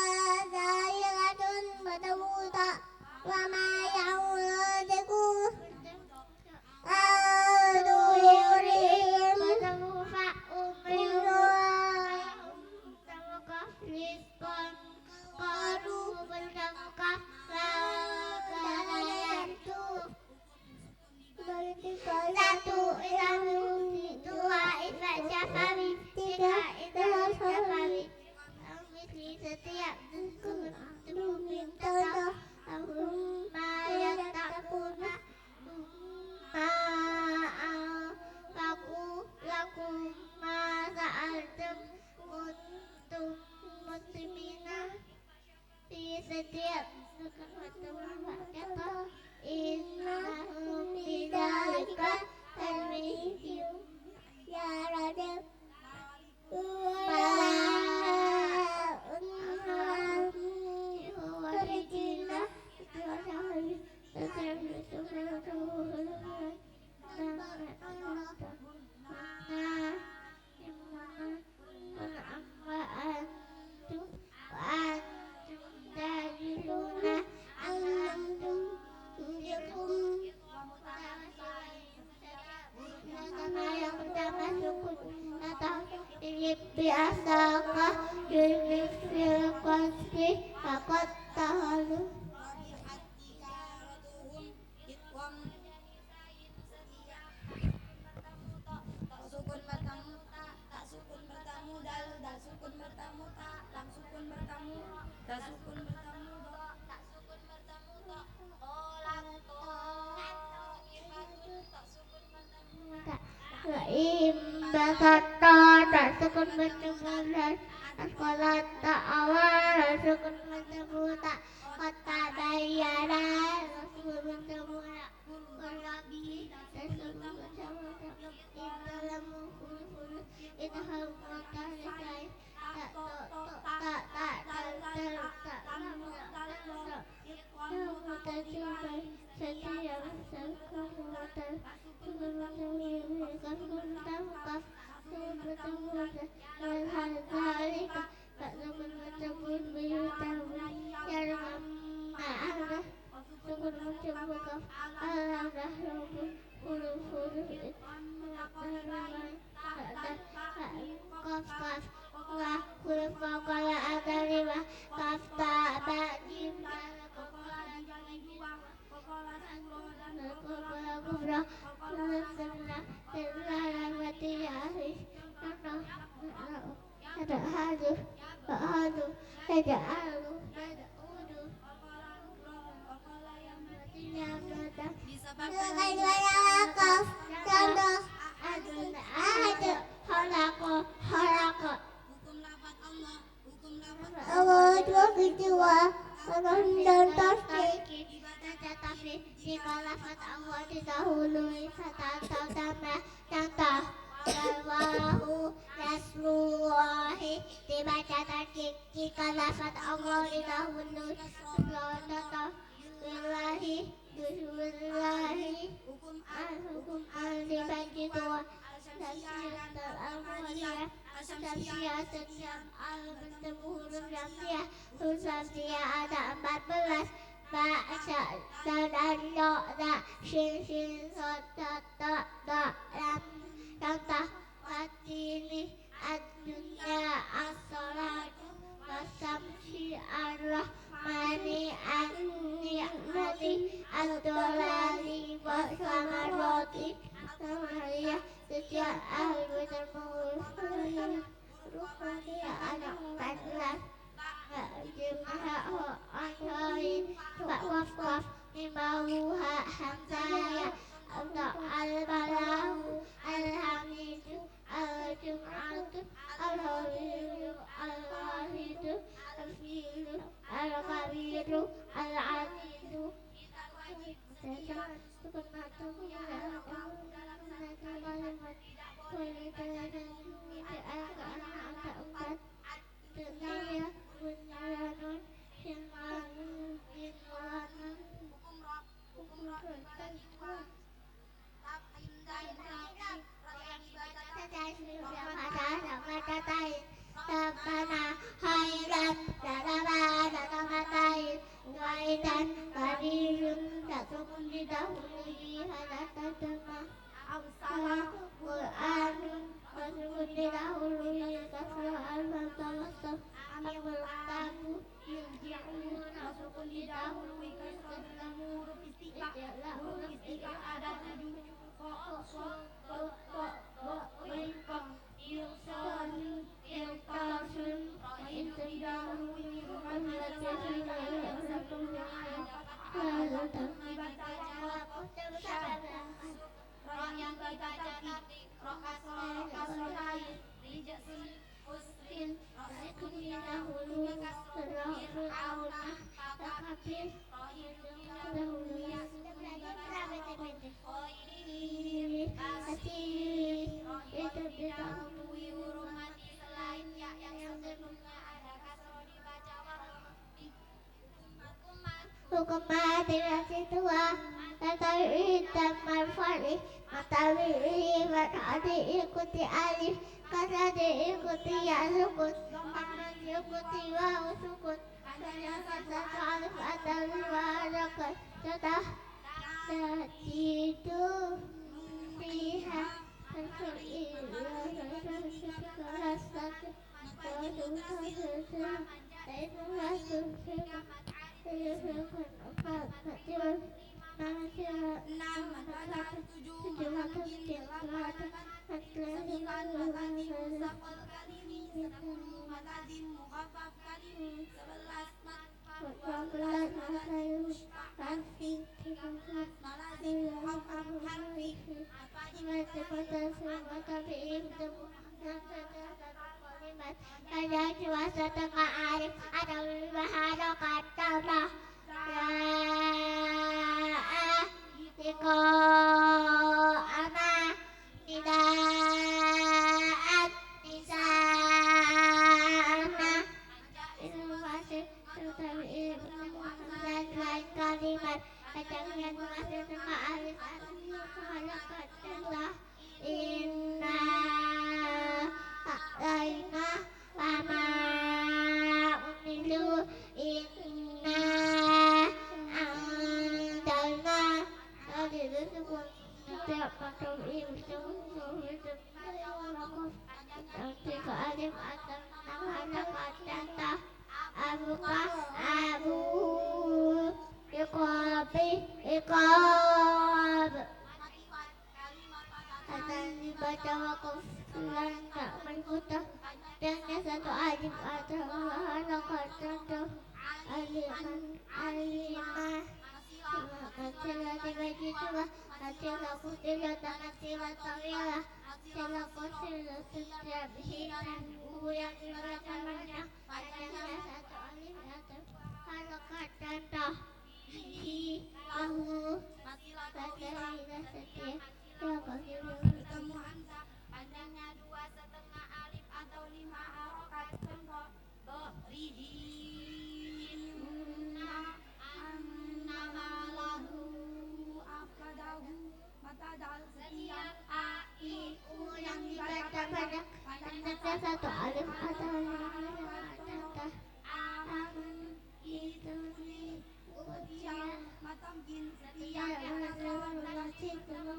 Zahiratun bertemu tak Wama ya'uladku Aduhirihim bertemu fa'umriyun bertemu kafliskon Qaru bertemu kaflalayantu Satu ilahum dua ifat syafawi Tiga ifat syafawi Misli setiap dukun Tumin todoh Ahum mayat takuna Aku lakum masa'altum kuntum muslimina di setiap kata innahum bidzalika termihim ya radab biasakah fil qasdi faqad tahalu sukun bertemu tak sukun bertemu dal sukun bertemu tak sukun bertemu tak sukun bertemu tak sukun bertemu sata tak sukun bertemu dan sekolah tak awal sukun bertemu tak kota bayaran sukun bertemu tak kurang dan sukun bertemu tak dalam huruf itu harus kota selesai tak huruf kokola agar lima kafta bajim kokola dijali dua kokola suro dan kokola kubra sebelah mati hari ada hadu ada alu ada udu kokola yang matinya datang sebagai dua kaf contoh ada halako Allah dua kedua orang dan tasbih ibadah tasbih jika lafaz Allah didahului kata tambah contoh Allahu Rasulullahi dibaca tasbih jika lafaz Allah didahului contoh Billahi Bismillahi hukum al-dibagi dua Syamsiah setiap bertemu huruf Syamsiah huruf Syamsiah ada 14 Ba'sa dan da shin sod ta lam contoh fatini ad-dunya as-salatu wasamsi ar-rahmani an-ni'mati ad-dolali wa-samaroti Maria setiap bertemu Ruhaniya anak 14 Jemaah Anwari Waf Mimahuha Hamzaya Untuk Al-Balahu Al-Hamidu Al-Jum'atu Al-Hawidu Al-Wahidu Al-Filu Al-Kabiru Al-Azizu Rabbana khairan Rabbana Waidan kadirun tak sukun didahului hadatan demah Awsalah Qur'anun Rasulun didahului kasrah al-Fatawasaf Amul tabu Yurji'un Rasulun didahului kasrah al-Huruf istiqah Huruf istiqah ada 7 Yursalun Yurtasun Itu didahului Roh yang dibaca titik, roh kasroh lain, rijak sulit, usrin, roh sekun didahulu, roh fir'aunah, takabir, roh hidung didahulu, yang sudah belajar khairin, kasih, roh itu didahului, huruf mati selain yang sebelumnya ada kasroh dibaca waroh. Hukum mati masih tua Tatawi dan marfari Matawi berarti ikuti alif Kata diikuti ya sukun Aman diikuti wahu sukun Hanya satu alif atau 2 harakat Contoh Tajidu Fiha Apa Pada cuaca tengah arif atau bahasa kata Tiko ama tidak nisana inovasi tertarik dan lain kalimat kacangnya masih tengah arif atau kata inna laina lama unilu inna andalna adilu sebut setiap makam ibu sebut nanti ke alif atau nama kata abuka abu iqab akan dibaca wakaf dan tak berputar dengannya satu alif atau halakat contoh alimah kasilah dibagi dua kasilah kusilah dan kasilah tawilah kasilah kusilah setiap hitam yang dibaca banyak dengannya satu alif atau halakat contoh hi lahu kasilah setiap bertemu hamzah panjangnya 2,5 alif atau 5 harokat contoh annama lahu afkadahu mata dal setiap a i u yang dibaca banyak panjangnya satu alif atau 5 contoh itu ujian matamkin setiap yang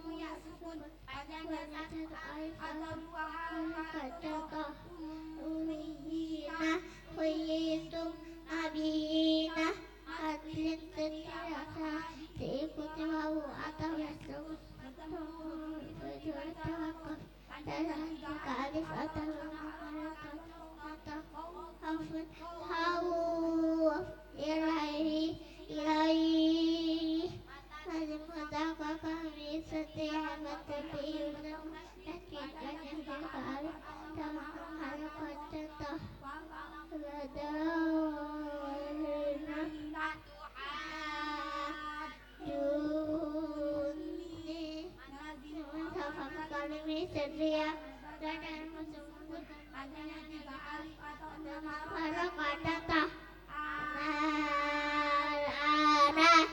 punya sukun panjangnya 1 alif atau 2 harokat contoh Uyina, huyitum, abina, adlin setiasa, diikuti wawu atau yasum, berjual tawakuf, dalam jika alif atau harakat, atau hafun, hawu, ilaihi, lazim mudaka kami setiap bertepi dan kita yang jika alif dalam harakat contoh ladawalina duni mushafaf kalimi setiap dan musumut panjangnya 3 alif atau 6 harakat contoh al-ana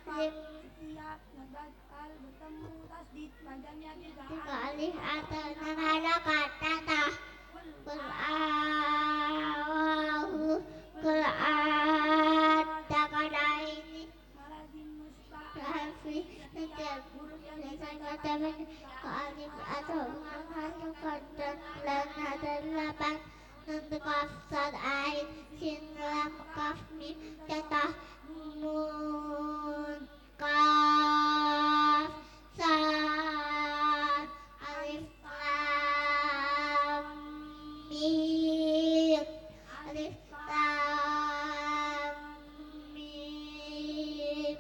setiap nabat al bertemu tasdid panjangnya 3 alif atau 6 harakat contoh Qur'awahu Qur'an takada ini malazim musbah Rafi setiap huruf yang kata ke alif atau harakat dan ada 8 untuk kafsat ain sin lam kaf mim contoh nun kaf sad alif lam mim alif lam mim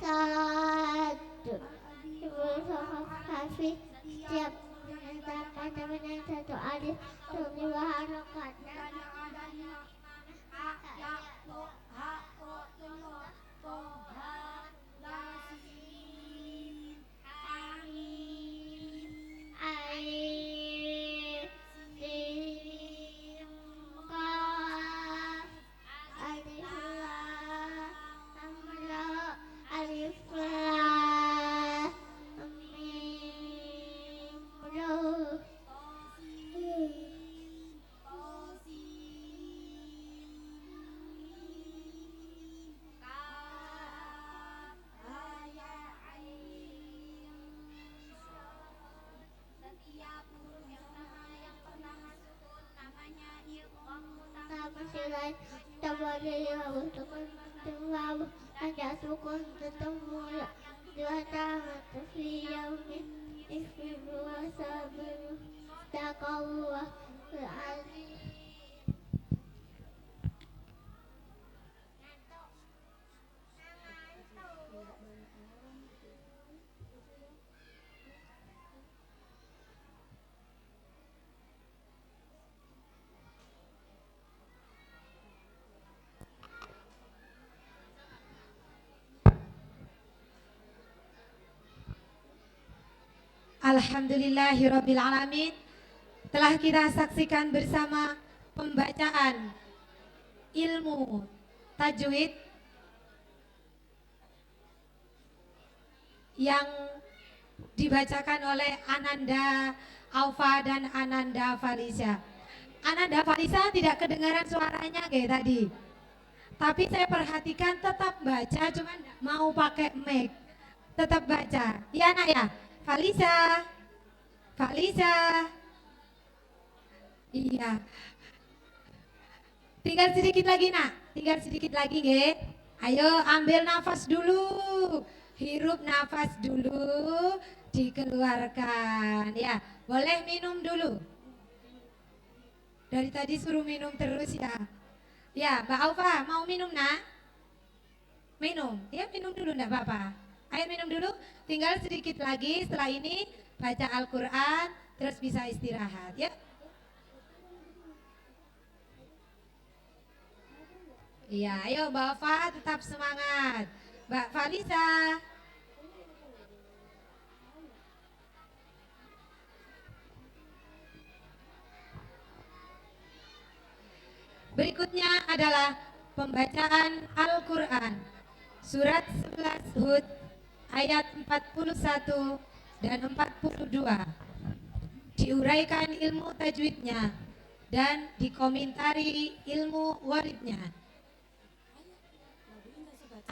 sad hafiz setiap kata dengan satu alif dan 2 harakat dan yang ada 5 a ya to ha o contoh to ha yasin amin ain sin qaf alif lam ra alif lam mim ra setiap huruf yang sama yang pernah sukun namanya ilham masih lain tabari untuk menjawab ada sukun ketemu dua tahun fi yaumin ikhfiru wa sabiru taqawwa al-azim Alhamdulillahirrabbilalamin. Telah kita saksikan bersama pembacaan ilmu tajwid yang dibacakan oleh Ananda Aufa dan Ananda Falisha. Ananda Falisha tidak kedengaran suaranya kayak tadi. Tapi saya perhatikan tetap baca, cuman nggak mau pakai mic. Tetap baca. Iya nak ya? Falisha. Falisha. Iya. Tinggal sedikit lagi nak. Tinggal sedikit lagi nge. Ayo ambil nafas dulu. Hirup nafas dulu. Dikeluarkan. Ya, boleh minum dulu. Dari tadi suruh minum terus ya. Ya, Mbak Aufa mau minum nak? Minum, ya minum dulu enggak apa-apa. Ayo minum dulu, tinggal sedikit lagi setelah ini baca Al-Quran terus bisa istirahat ya. Iya, ayo Mbak Aufa tetap semangat. Mbak Falisha. Berikutnya adalah pembacaan Al-Quran Surat 11 Hud ayat 41 dan 42. Diuraikan ilmu tajwidnya dan dikomentari ilmu waridnya.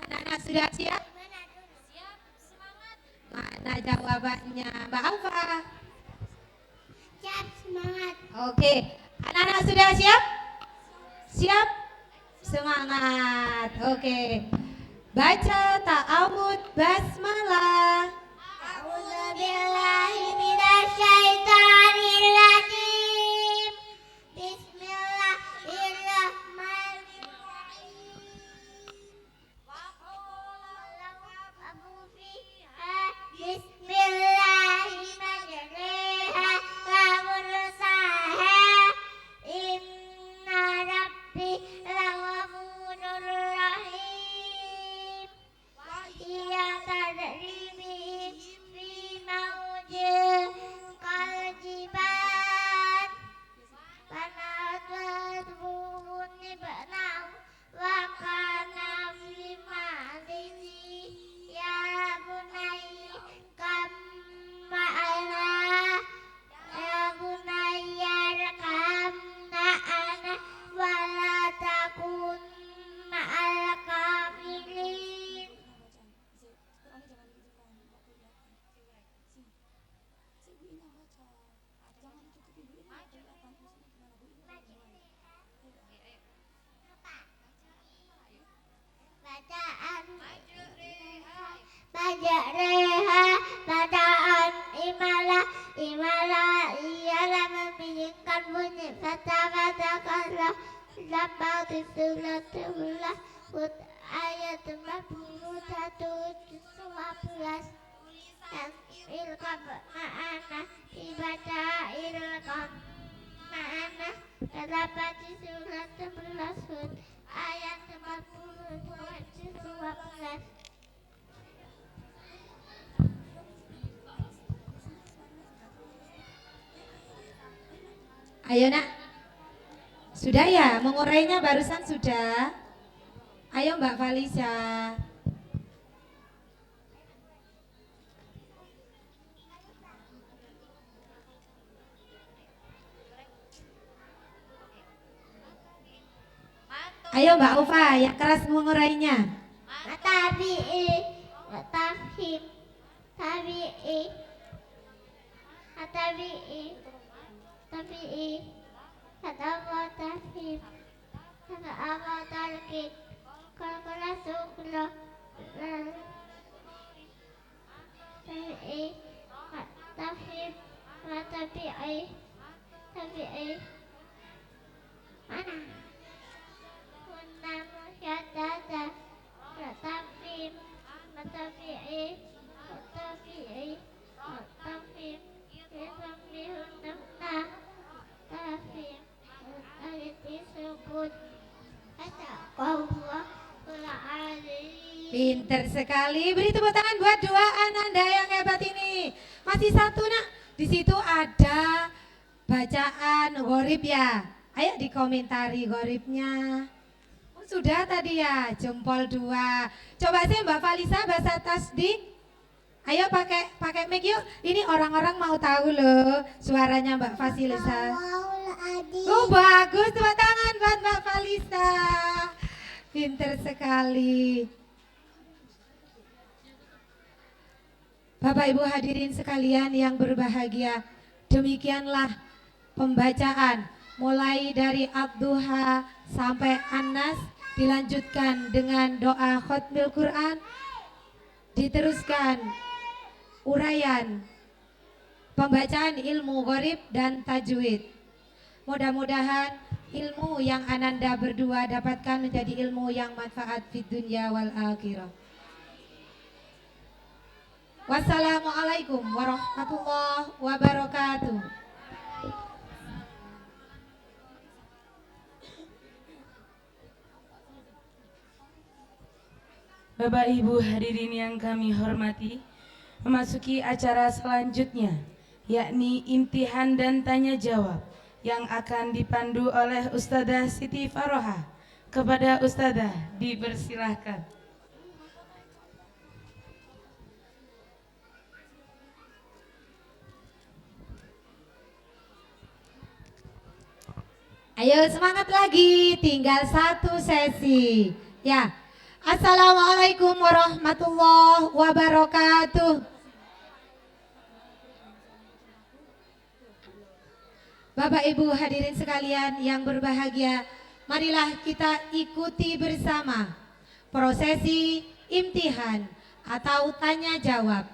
Anak-anak sudah siap? Mana jawabannya Mbak Aufa? Siap, semangat. Oke, anak-anak sudah siap? Siap? Semangat. Oke. Baca ta'awud basmalah. A'udzubillahi minasyaitonirrajim. Bismillahirrahmanirrahim. Abu fiha bismillahirrahmanirrahim. Wa mursaha inna rabbi laghafurur rahim. Iya tadrimi fi maujil kaljiban. Panatut buni banau wa kana fi ma'dini ya bunai kam ma'ana ya bunayya rakam ma'ana wala takun ma'al kafirin. Bacaan imalah ialah membingungkan bunyi kata-kata dapat ditulis Hud ayat 41-15 dan ilqam ma'ana dibaca ilqam ma'ana terdapat di surat 11 Hud ayat 41-15. Ayo nak. Sudah ya, mengurainya barusan sudah. Ayo Mbak Falisha. Ayo Mbak Aufa, yang keras mengurainya. Tabi'i, tafhim, tabi'i, tabi'i, tabi'i, kata tafhim, kata talqin, kata sukra, tabi'i, tafhim, tabi'i, tabi'i, mana? Kunna musyaddada, tafhim, tabi'i, tabi'i, tafhim, yasmihun nafna, tafhim, aliti sukun, kata Allah, Pinter sekali. Beri tepuk tangan buat dua Ananda yang hebat ini. Masih satu nak. Di situ ada bacaan gharib ya. Ayo dikomentari gharibnya. Oh, sudah tadi ya, jempol 2. Coba sih Mbak Falisa bahasa tasdik. Ayo pakai mic yuk. Ini orang-orang mau tahu loh suaranya Mbak Falisa. Oh bagus, tepuk tangan buat Mbak Falisa. Pinter sekali. Bapak Ibu hadirin sekalian yang berbahagia, demikianlah pembacaan mulai dari Ad-Duha sampai An-Nas, dilanjutkan dengan doa khatmil Quran, diteruskan uraian pembacaan ilmu gharib dan tajwid. Mudah-mudahan ilmu yang Ananda berdua dapatkan menjadi ilmu yang manfaat fid dunya wal akhirah. Wassalamualaikum warahmatullahi wabarakatuh. Bapak Ibu hadirin yang kami hormati, memasuki acara selanjutnya, yakni imtihan dan tanya jawab yang akan dipandu oleh Ustadzah Siti Faroha. Kepada Ustadzah dipersilahkan. Ayo semangat lagi, tinggal 1 sesi. Ya. Assalamualaikum warahmatullahi wabarakatuh. Bapak Ibu hadirin sekalian yang berbahagia, marilah kita ikuti bersama prosesi imtihan atau tanya jawab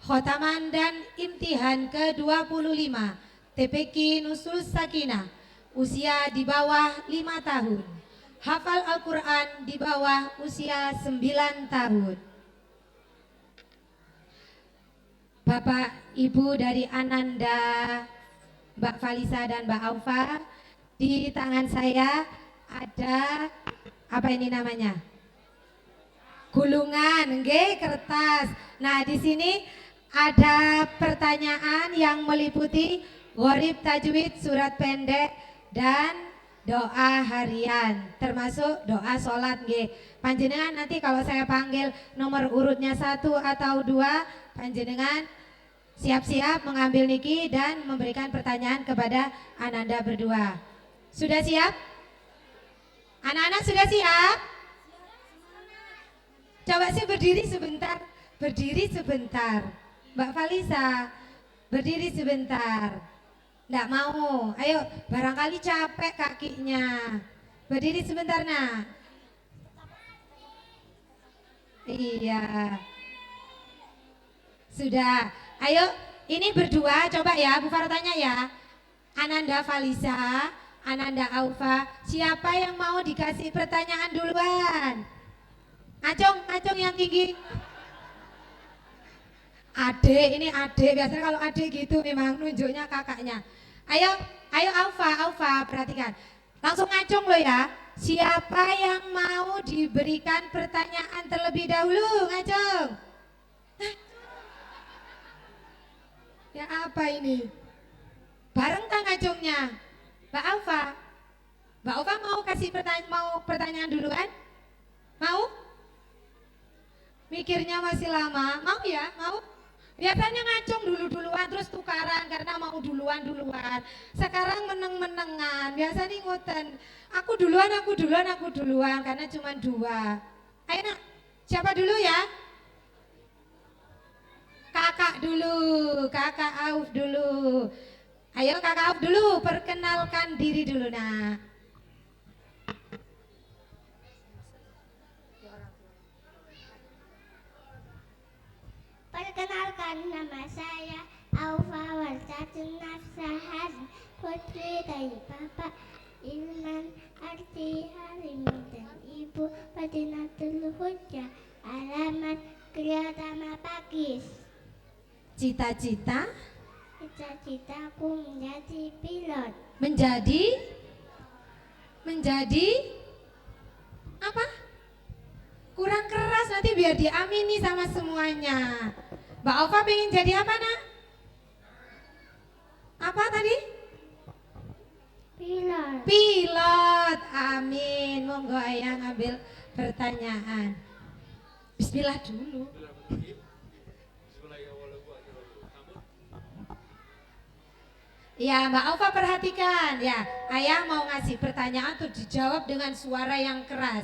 khotaman dan imtihan ke-25 TPQ Nusul Sakinah, usia di bawah 5 tahun, hafal Al-Quran di bawah usia 9 tahun. Bapak Ibu dari Ananda, Mbak Falisa dan Mbak Aufa, di tangan saya ada apa ini namanya? Gulungan, nggih, kertas. Nah, di sini ada pertanyaan yang meliputi gharib, tajwid, surat pendek, dan doa harian, termasuk doa sholat nggih. Panjenengan nanti kalau saya panggil nomor urutnya 1 atau 2, panjenengan siap-siap mengambil niki dan memberikan pertanyaan kepada Ananda berdua. Sudah siap? Anak-anak sudah siap? Coba sih berdiri sebentar. Berdiri sebentar. Mbak Falisa, berdiri sebentar. Nggak mau. Ayo, barangkali capek kakinya. Berdiri sebentar, nak. Iya. Sudah. Ayo, ini berdua. Coba ya, Bu Faro tanya ya. Ananda Falisa, Ananda Aufa, siapa yang mau dikasih pertanyaan duluan? Acung, Acung yang tinggi. Ade, ini Ade. Biasanya kalau Ade gitu memang nunjuknya kakaknya. Ayo, ayo Aufa, perhatikan. Langsung ngacung lo ya. Siapa yang mau diberikan pertanyaan terlebih dahulu? Ngacung. Ya apa ini? Bareng kan ngacungnya? Mbak Aufa. Mbak Aufa mau kasih pertanyaan duluan? Mau? Mikirnya masih lama. Mau ya? Mau? Biasanya ngacung duluan terus tukaran karena mau duluan. Sekarang meneng-menengan. Biasanya ngoten. Aku duluan karena cuma 2. Ayo nak, siapa dulu ya? Kakak dulu, kakak Auf dulu. Ayo kakak Auf dulu, perkenalkan diri dulu nak. Perkenalkan, nama saya Aufa Walsatun Nafsahar, putri dari Bapak Ilman Arti Halimu dan Ibu Fadinatul Hujjah, alamat Kriyatama Pakis. Cita-cita? Cita-citaku menjadi pilot. Menjadi apa? Kurang keras nanti biar diamini sama semuanya. Mbak Ova pengen jadi apa nak? Apa tadi? Pilot. Pilot. Amin. Monggo ayah ngambil pertanyaan. Bismillah dulu. Ya, Mbak Aufa perhatikan ya. Ayah mau ngasih pertanyaan untuk dijawab dengan suara yang keras.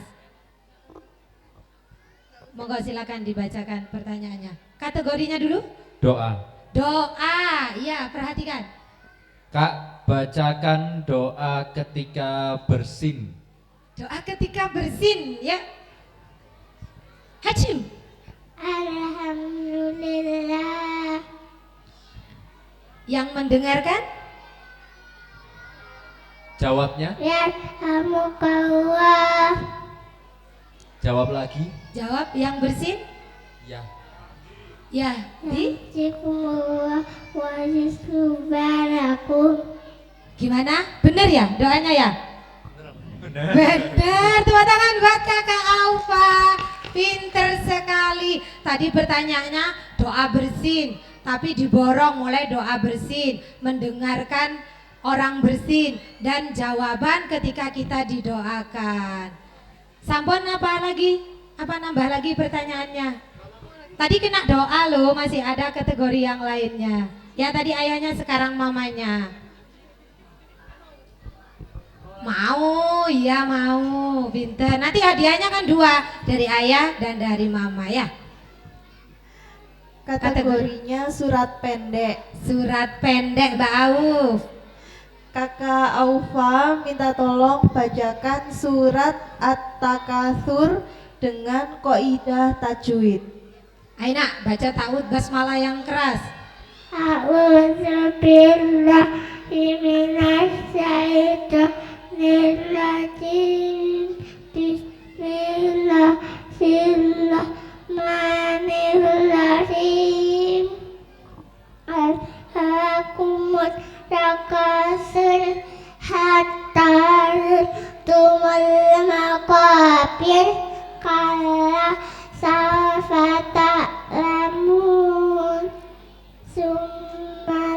Monggo silakan dibacakan pertanyaannya. Kategorinya dulu? Doa. Doa. Ya, perhatikan. Kak, bacakan doa ketika bersin. Doa ketika bersin ya. Hacim. Alhamdulillah. Yang mendengarkan? Jawabnya? Yarhamukallah. Jawab lagi. Jawab yang bersin? Ya. Ya, di Yahdikumullah wa yusbarakum. gimana? Benar ya doanya ya? Benar. Benar. Tepuk tangan buat Kakak Aufa. Pinter sekali. Tadi pertanyaannya doa bersin, tapi diborong mulai doa bersin, mendengarkan orang bersin, dan jawaban ketika kita didoakan. Sampun apa lagi? Apa nambah lagi pertanyaannya? Tadi kena doa loh, masih ada kategori yang lainnya. Ya tadi ayahnya, sekarang mamanya. Mau, iya mau, pinter. Nanti hadiahnya kan 2, dari ayah dan dari mama ya. Kategorinya surat pendek. Surat pendek, Mbak Auf. Kakak Aufa minta tolong bacakan surat At-Takatsur dengan kaidah tajwid. Ayo nak, baca ta'ud basmalah yang keras. A'udzu billahi minasyaitonir rajim. Bismillahirrahmanirrahim. Alhaakumut takasur hatta zurtumul maqabir kalla sawfa ta'lamun summa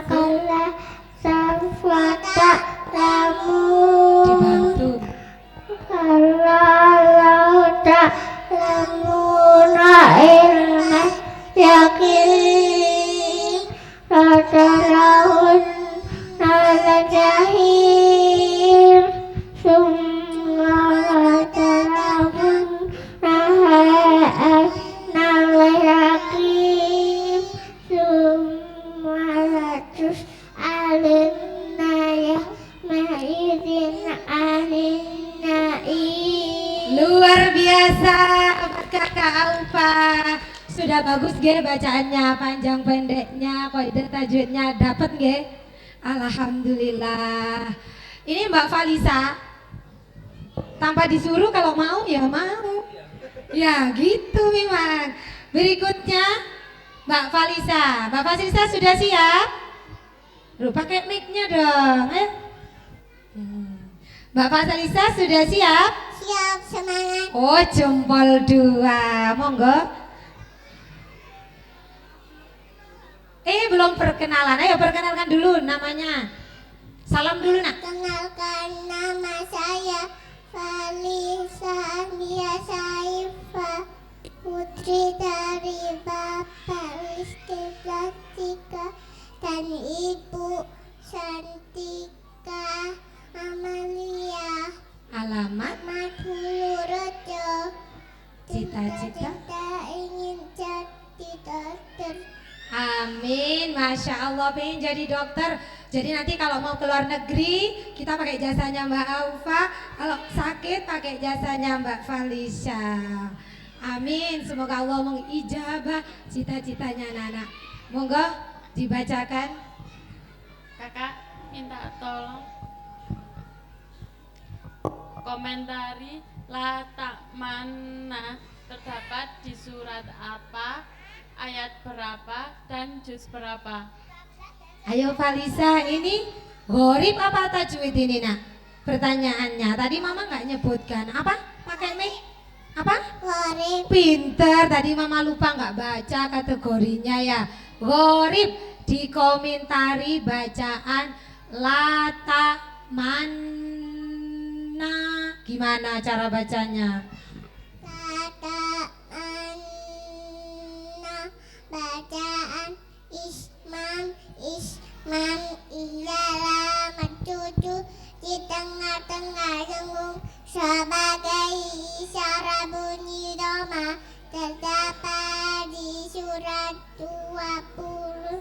kalla sawfa ta'lamun. Dibantu. Kalau ta'lamuna ilma yakin Rasulahun Nalajahir Summa Rasulahun Nalayakin Summa Ratus Alinaya Ma'idin Alinai. Luar biasa Kakak Aufa. Sudah bagus ge bacaannya, panjang pendeknya, kaidah tajwidnya dapat ge. Alhamdulillah. Ini Mbak Falisa. Tanpa disuruh kalau mau ya mau. Ya gitu memang. Berikutnya Mbak Falisa. Mbak Falisa sudah siap? Lu pakai mic-nya dong. Mbak Falisa sudah siap? Siap, semangat. Oh, jempol 2. Monggo. Belum perkenalan. Ayo perkenalkan dulu namanya. Salam dulu nak. Kenalkan nama saya Falisa Ania Saifa, putri dari Bapak Rizky Pratika dan Ibu Santika Amalia. Alamat, Madhulu Rejo. cita-cita. Kita ingin jadi dokter. Amin, Masya Allah pengen jadi dokter. Jadi nanti kalau mau ke luar negeri kita pakai jasanya Mbak Aufa. Kalau sakit pakai jasanya Mbak Falisa. Amin, semoga Allah mengijabah cita-citanya anak-anak. Monggo dibacakan. Kakak minta tolong komentari la tak mana terdapat di surat apa, ayat berapa, dan juz berapa. Ayo Falisa, ini gharib apa tajwid ini nak? Pertanyaannya tadi mama nggak nyebutkan apa? Pakai mic apa? Gharib. Pinter, tadi mama lupa nggak baca kategorinya ya. Gharib dikomentari bacaan lata mana. Gimana cara bacanya? Lata anna, bacaan isman ialah mencucu di tengah-tengah lengung sebagai isyarat bunyi doma. Terdapat di surat 20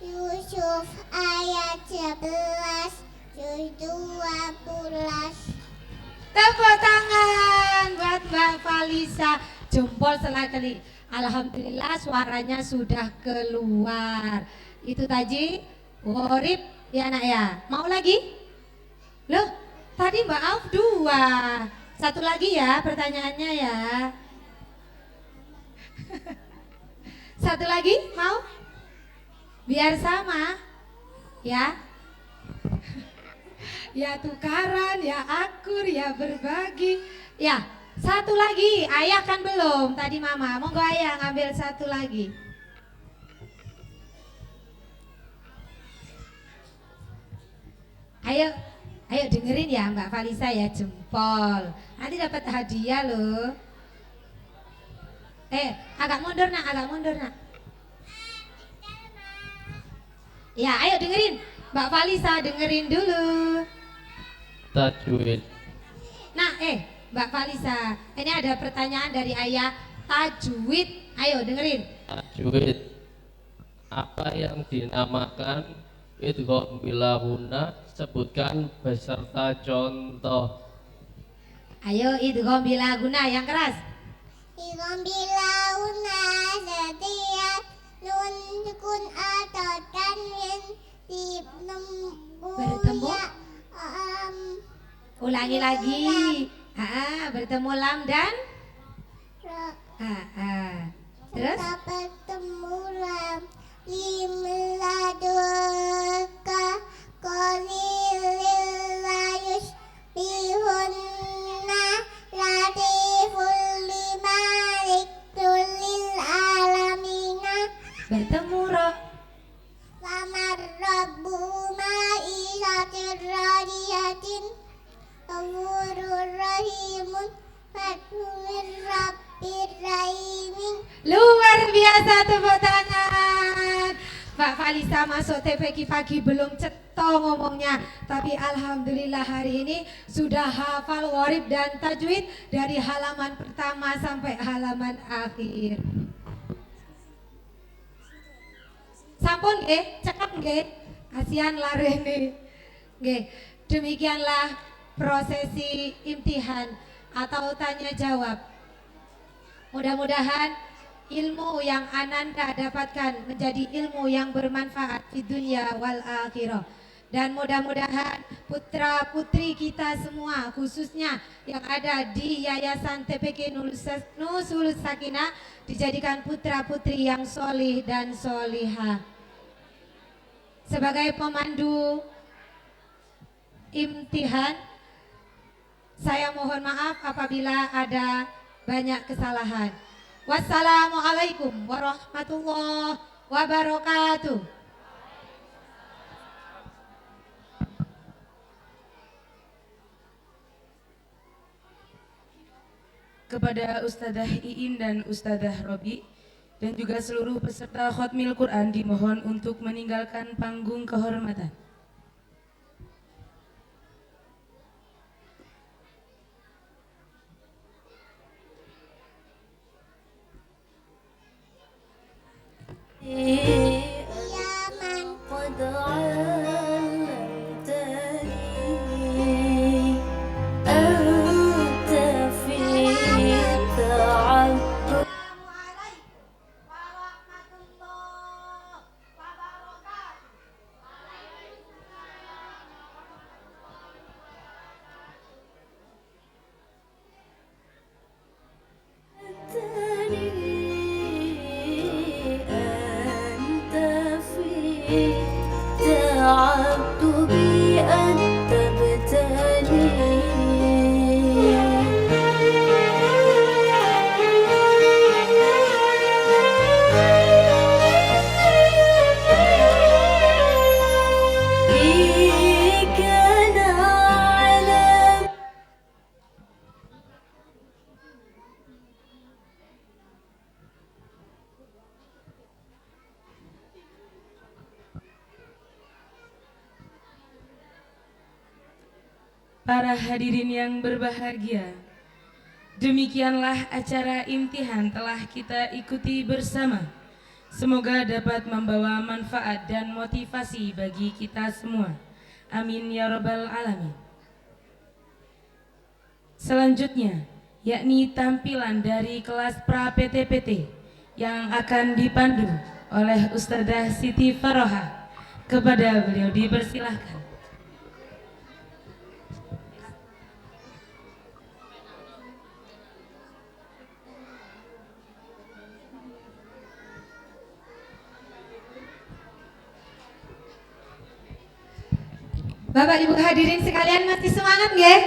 Yusuf ayat 11 juz 12. Tepuk tangan buat Mbak Falisa. Jempol sekali. Alhamdulillah suaranya sudah keluar. Itu tadi Worib ya anak ya. Mau lagi? Loh, tadi Mbak Auf 2. Satu lagi ya pertanyaannya ya. Satu lagi mau? Biar sama ya. Ya tukaran, ya akur, ya berbagi. Ya, satu lagi. Ayah kan belum, tadi mama. Monggo ayah ngambil satu lagi. Ayo, ayo dengerin ya Mbak Falisa ya, jempol. Nanti dapat hadiah loh. Agak mundur nak, agak mundur nak. Ya, ayo dengerin. Mbak Falisa dengerin dulu. Tajwid. Nah, Mbak Falisa, ini ada pertanyaan dari ayah. Tajwid, ayo dengerin. Tajwid. Apa yang dinamakan idgham bila guna? Sebutkan beserta contoh. Ayo idgham bila guna yang keras. Idgham bila guna setiap nun sukun atau tanwin bertemu. Ulangi lagi. Bertemu lam dan terus bertemu lam limladuka qalililayus bihunna latiful limalik tulil alamina. Bertemu roh. Famar rabbu ma'isatir radiyatin Awurur rahimun Fathumir rabbir rahimin. Luar biasa, tepuk tangan. Mbak Falisa masuk TPQ pagi belum ceto ngomongnya, tapi alhamdulillah hari ini sudah hafal worib dan tajwid dari halaman pertama sampai halaman akhir. Sampun nggih, cekap nggih. Kasihan larene. Nggih, demikianlah prosesi imtihan atau tanya jawab. Mudah-mudahan ilmu yang Ananda dapatkan menjadi ilmu yang bermanfaat di dunia wal akhirah. Dan mudah-mudahan putra putri kita semua khususnya yang ada di Yayasan TPQ Nuzulus Sakinah dijadikan putra putri yang solih dan solihah. Sebagai pemandu imtihan, saya mohon maaf apabila ada banyak kesalahan. Wassalamualaikum warahmatullahi wabarakatuh. Kepada Ustadzah Iin dan Ustadzah Robi dan juga seluruh peserta Khotmil Quran dimohon untuk meninggalkan panggung kehormatan. para hadirin yang berbahagia, demikianlah acara imtihan telah kita ikuti bersama. Semoga dapat membawa manfaat dan motivasi bagi kita semua. Amin ya rabbal alamin. Selanjutnya, yakni tampilan dari kelas pra PTPT yang akan dipandu oleh Ustadzah Siti Faroha. Kepada beliau dipersilahkan. Bapak Ibu hadirin sekalian masih semangat nggih?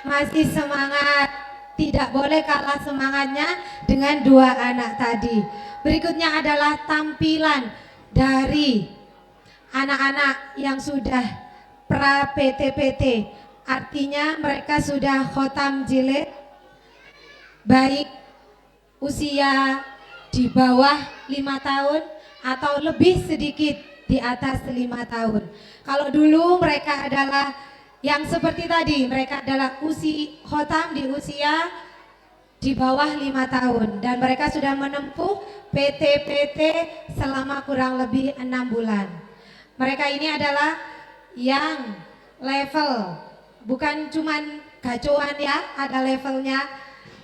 Masih semangat. Tidak boleh kalah semangatnya dengan dua anak tadi. Berikutnya adalah tampilan dari anak-anak yang sudah pra PTPT. Artinya mereka sudah khotam jilid, baik usia di bawah 5 tahun atau lebih sedikit di atas 5 tahun. Kalau dulu mereka adalah yang seperti tadi, mereka adalah khotam di usia di bawah 5 tahun dan mereka sudah menempuh PTPT selama kurang lebih 6 bulan. Mereka ini adalah yang level, bukan cuman gacuan ya, ada levelnya.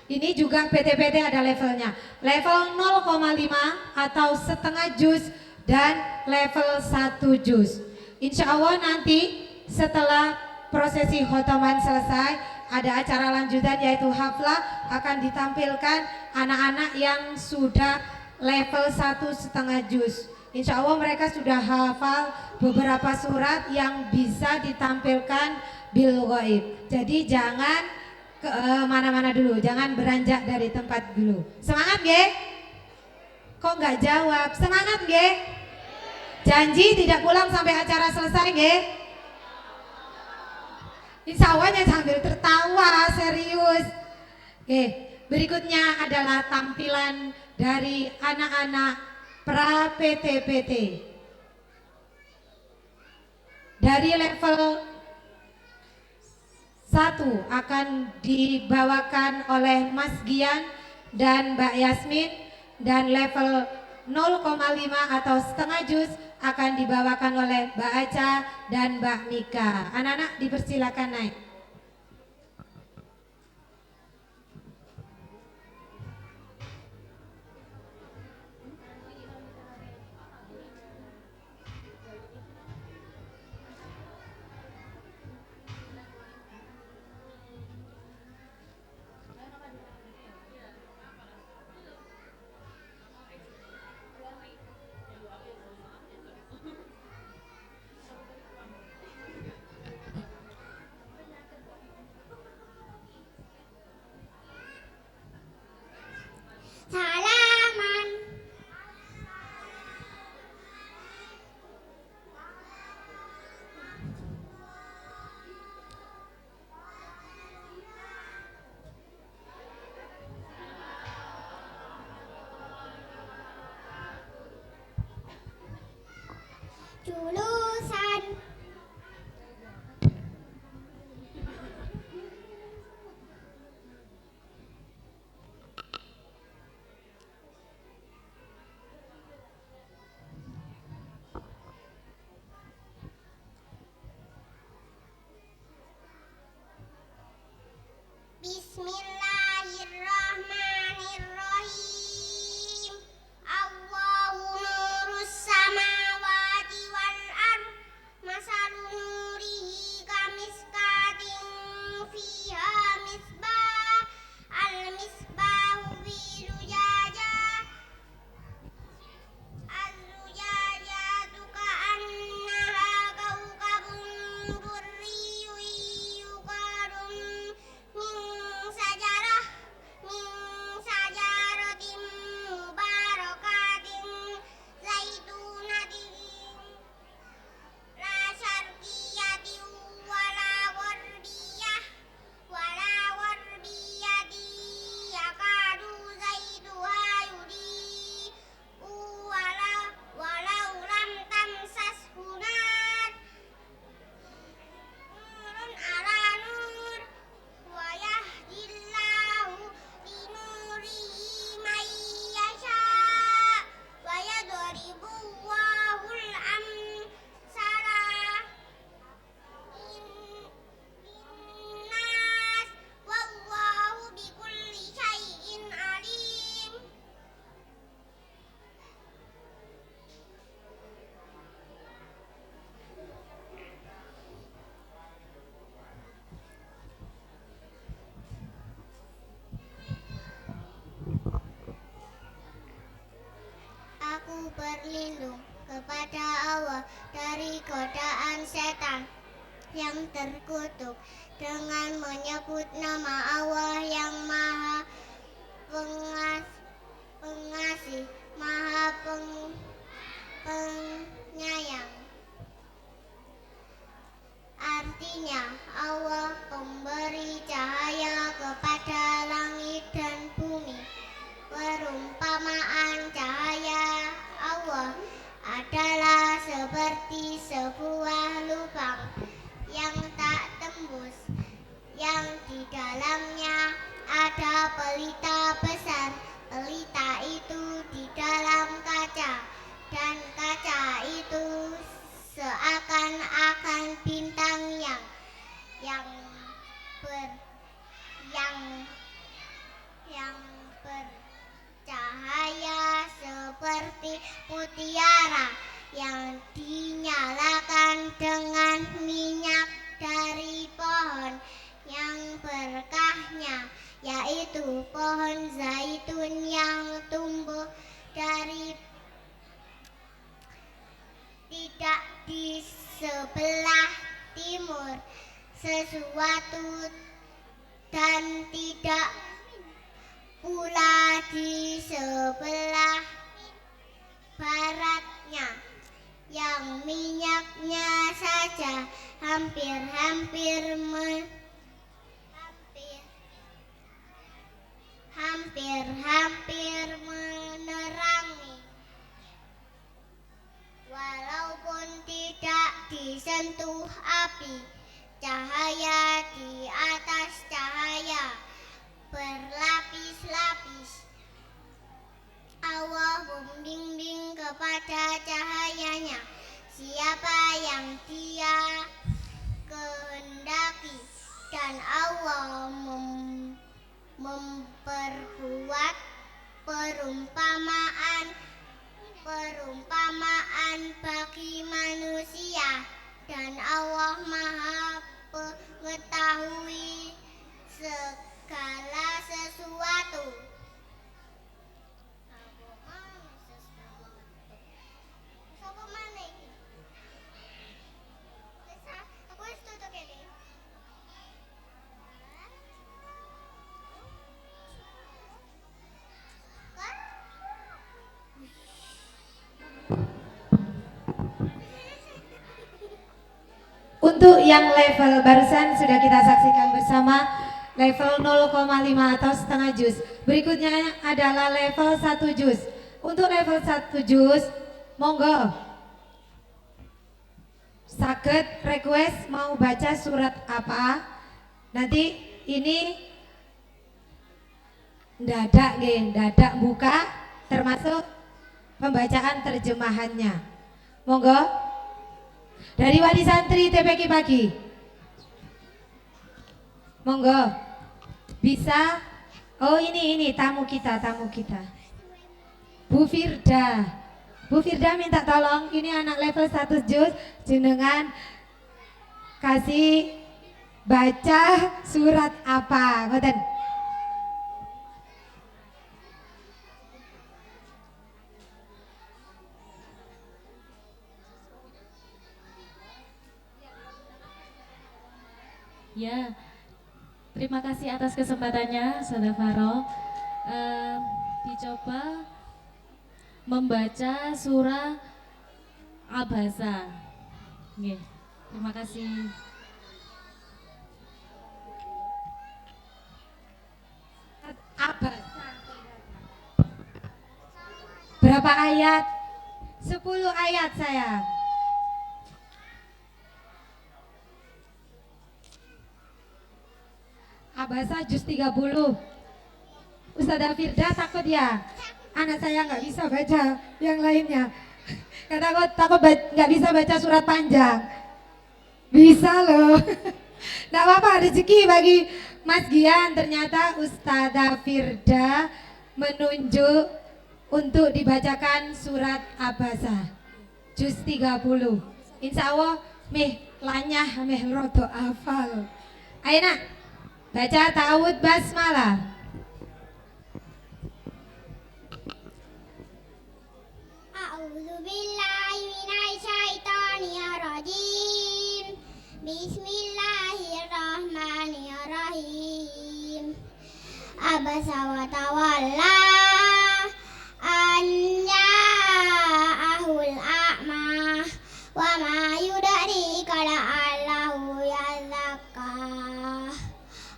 Ini juga PTPT ada levelnya. Level 0,5 atau setengah juz dan level 1 juz. Insya Allah nanti setelah prosesi khotaman selesai, ada acara lanjutan yaitu haflah, akan ditampilkan anak-anak yang sudah level 1,5 juz. Insya Allah mereka sudah hafal beberapa surat yang bisa ditampilkan bil ghaib. Jadi jangan mana-mana dulu, jangan beranjak dari tempat dulu. Semangat nggih? Kok nggak jawab? Semangat nggih? Janji tidak pulang sampai acara selesai nggih? Insya Allah sambil tertawa serius. Oke, berikutnya adalah tampilan dari anak-anak pra PTPT. Dari level 1 akan dibawakan oleh Mas Gian dan Mbak Yasmin, dan level 0,5 atau setengah juz akan dibawakan oleh Mbak Aca dan Mbak Mika. Anak-anak dipersilakan naik. berlindung kepada Allah dari godaan setan yang terkutuk dengan menyebut nama Allah yang Maha Pengasih, Maha Penyayang. Artinya Allah pemberi cahaya kepada langit dan bumi. Perumpamaan cahaya Allah adalah seperti sebuah lubang yang tak tembus, yang di dalamnya ada pelita besar. Pelita itu di dalam kaca, dan kaca itu seakan-akan bintang yang bercahaya seperti mutiara yang dinyalakan dengan minyak dari pohon yang berkahnya, yaitu pohon zaitun yang tumbuh dari tidak di sebelah timur sesuatu dan tidak pula di sebelah baratnya, yang minyaknya saja hampir menerangi, walaupun tidak disentuh api. Cahaya di atas cahaya berlapis-lapis. Allah membimbing kepada cahayanya siapa yang Dia kehendaki, dan Allah memperbuat perumpamaan bagi manusia, dan Allah Maha mengetahui segala sesuatu. Untuk yang level barusan sudah kita saksikan bersama, level 0,5 atau setengah juz. Berikutnya adalah level 1 juz. Untuk level 1 juz, monggo. Saged request mau baca surat apa? Nanti ini dadak buka termasuk pembacaan terjemahannya. Monggo. Dari Wali Santri TPQ Pagi, monggo bisa. Oh ini tamu kita Bu Firda minta tolong, ini anak level 1 juz, jenengan kasih baca surat apa ngoten. Ya, terima kasih atas kesempatannya, Saudara Faro. Dicoba membaca surah Abasa. Nggih, terima kasih. Abasa. Berapa ayat? 10 ayat sayang. Abasa juz 30. Ustazah Firda takut ya, anak saya nggak bisa baca yang lainnya. Karena takut nggak bisa baca surat panjang. Bisa loh. Nggak apa-apa, rezeki bagi Mas Gian. Ternyata Ustazah Firda menunjuk untuk dibacakan surat Abasa juz 30. Insya Allah meh lanyah meh rodo hafal. Ayo nak, baca ta'awud basmalah. A'udzu abasa wa tawalla an ja'ahul a'ma wa ma yudrika la'allahu yazakka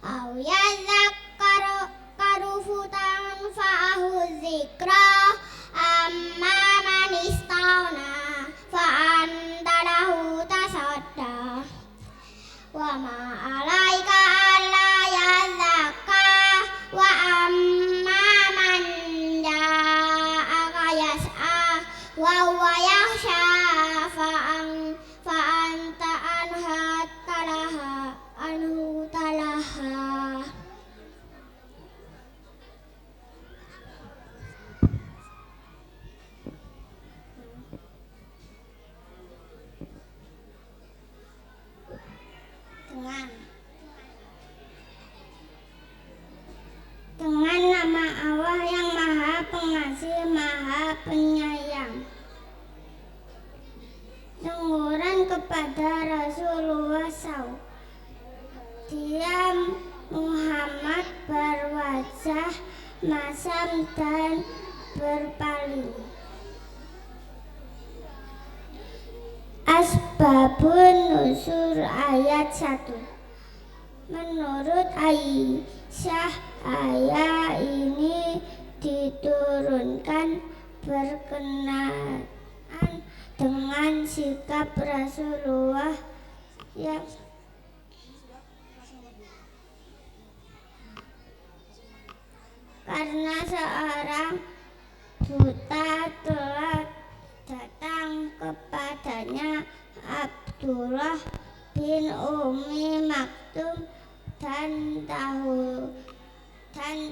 aw yazakkaru fatanfa'ahu dzikra amma man istaghna fa anta lahu tasadda wa ma alaika alla yazakka wa amma man ja'aka yas'a wa huwa yakhsha fa anta anhu talaha. Dengan nama Allah yang Maha Pengasih, Maha Penyayang. Teguran kepada Rasulullah SAW. Dia Muhammad berwajah masam dan berpaling. Asbabun nuzul ayat 1. Menurut Aisyah, ayat ini diturunkan berkenaan dengan sikap Rasulullah yang karena seorang buta telah datang kepadanya Abdullah bin Umi Maktum dan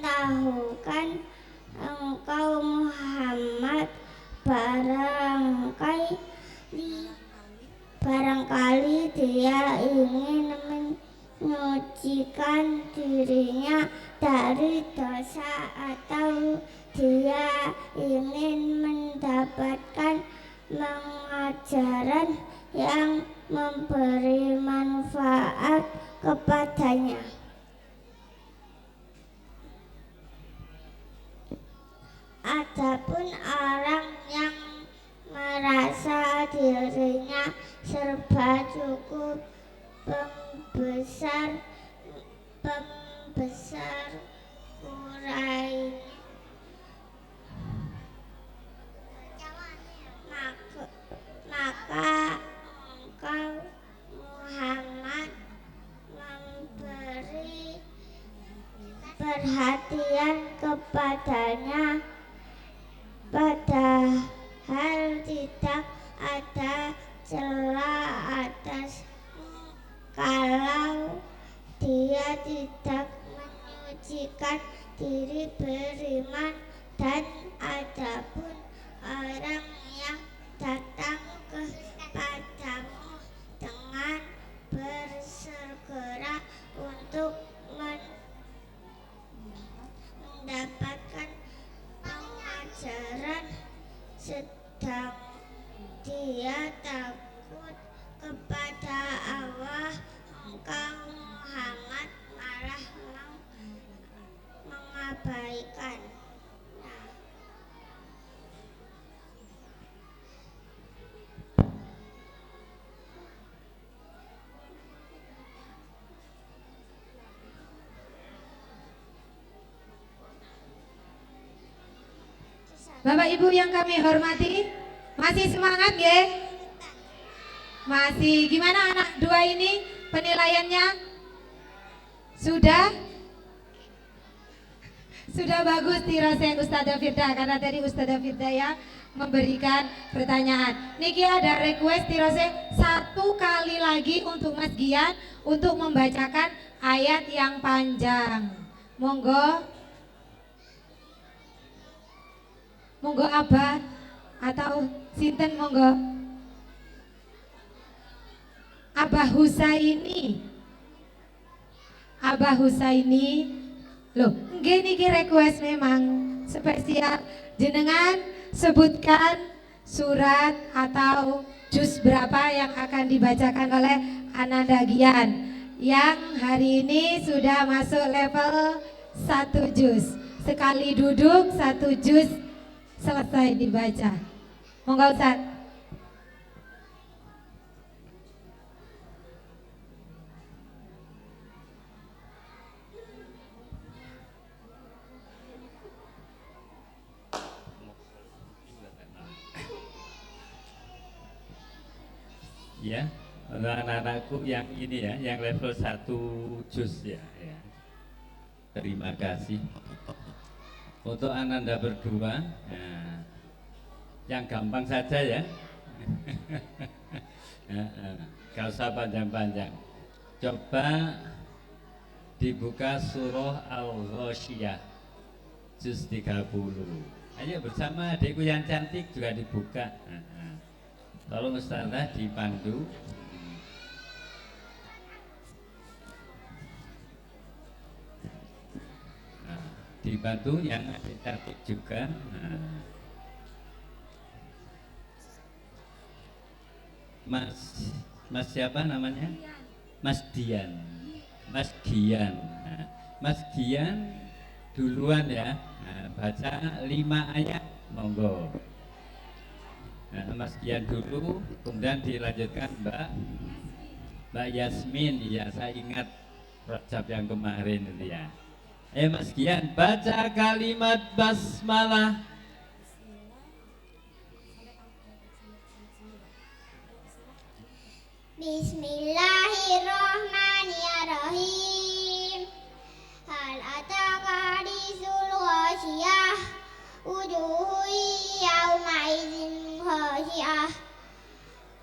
tahukan engkau Muhammad barangkali dia ingin menyucikan dirinya dari dosa atau dia ingin mendapatkan pengajaran yang memberi manfaat kepadanya. Adapun orang yang merasa dirinya serba cukup, pembesar Quraisy, maka engkau Muhammad memberi perhatian kepadanya, padahal tidak ada celah atasmu kalau dia tidak menyucikan diri beriman. Dan adapun orang yang datang kepadamu dengan bersegera untuk mendapatkan pengajaran, sedang dia takut kepada Allah, engkau Muhammad malah mengabaikan. Bapak Ibu yang kami hormati, masih semangat ya? Masih gimana anak dua ini penilaiannya? Sudah bagus tirose Ustazah Firda, karena tadi Ustazah Firda yang memberikan pertanyaan. Niki ada request tirose satu kali lagi untuk Mas Gian untuk membacakan ayat yang panjang. Monggo Abah atau Sinten, monggo Abah Husaini loh, nggih niki request memang spesial, jenengan sebutkan surat atau juz berapa yang akan dibacakan oleh Ananda Gian yang hari ini sudah masuk level 1 juz. Sekali duduk 1 juz selesai dibaca. Monggo Ustaz. Ya, untuk anak-anakku yang ini ya, yang level 1 juz ya. Terima kasih. Untuk Ananda berdua, nah, yang gampang saja ya. Gak usah panjang-panjang. Coba dibuka surah Al-Ghasyiyah juz 30. Ayo bersama adikku yang cantik juga dibuka. Tolong Ustazah dipandu. Dibantu yang adik cantik juga. Mas siapa namanya? Mas Dian. Mas Gian. Mas Gian duluan ya. Baca 5 ayat, monggo. Mas Gian dulu, kemudian dilanjutkan Mbak Yasmin. Ya, saya ingat Rajab yang kemarin itu ya. Mas Gian, baca kalimat basmalah. Bismillahirrahmanirrahim. Hal ataka hadisul ghasyiyah, wujuhu yawma idzin khashi'ah,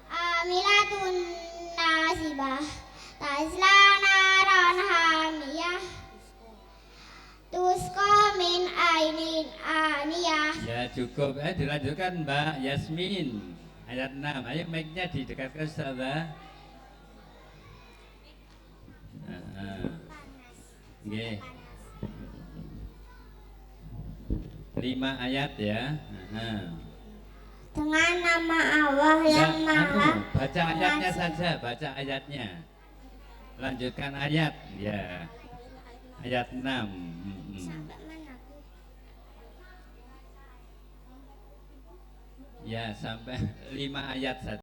amilatun nasibah, tasla naran hamiyah, tusqa min ainin aniyah. Ya cukup, dilanjutkan Mbak Yasmin. Ayat 6, ayo mic-nya didekatkan Ustazah. Nggih. 5 ayat ya. Dengan nama Allah yang Maha. Baca ayatnya saja, baca ayatnya. Lanjutkan ayat, ya. Ayat 6. Ya, sampai 5 ayat saja.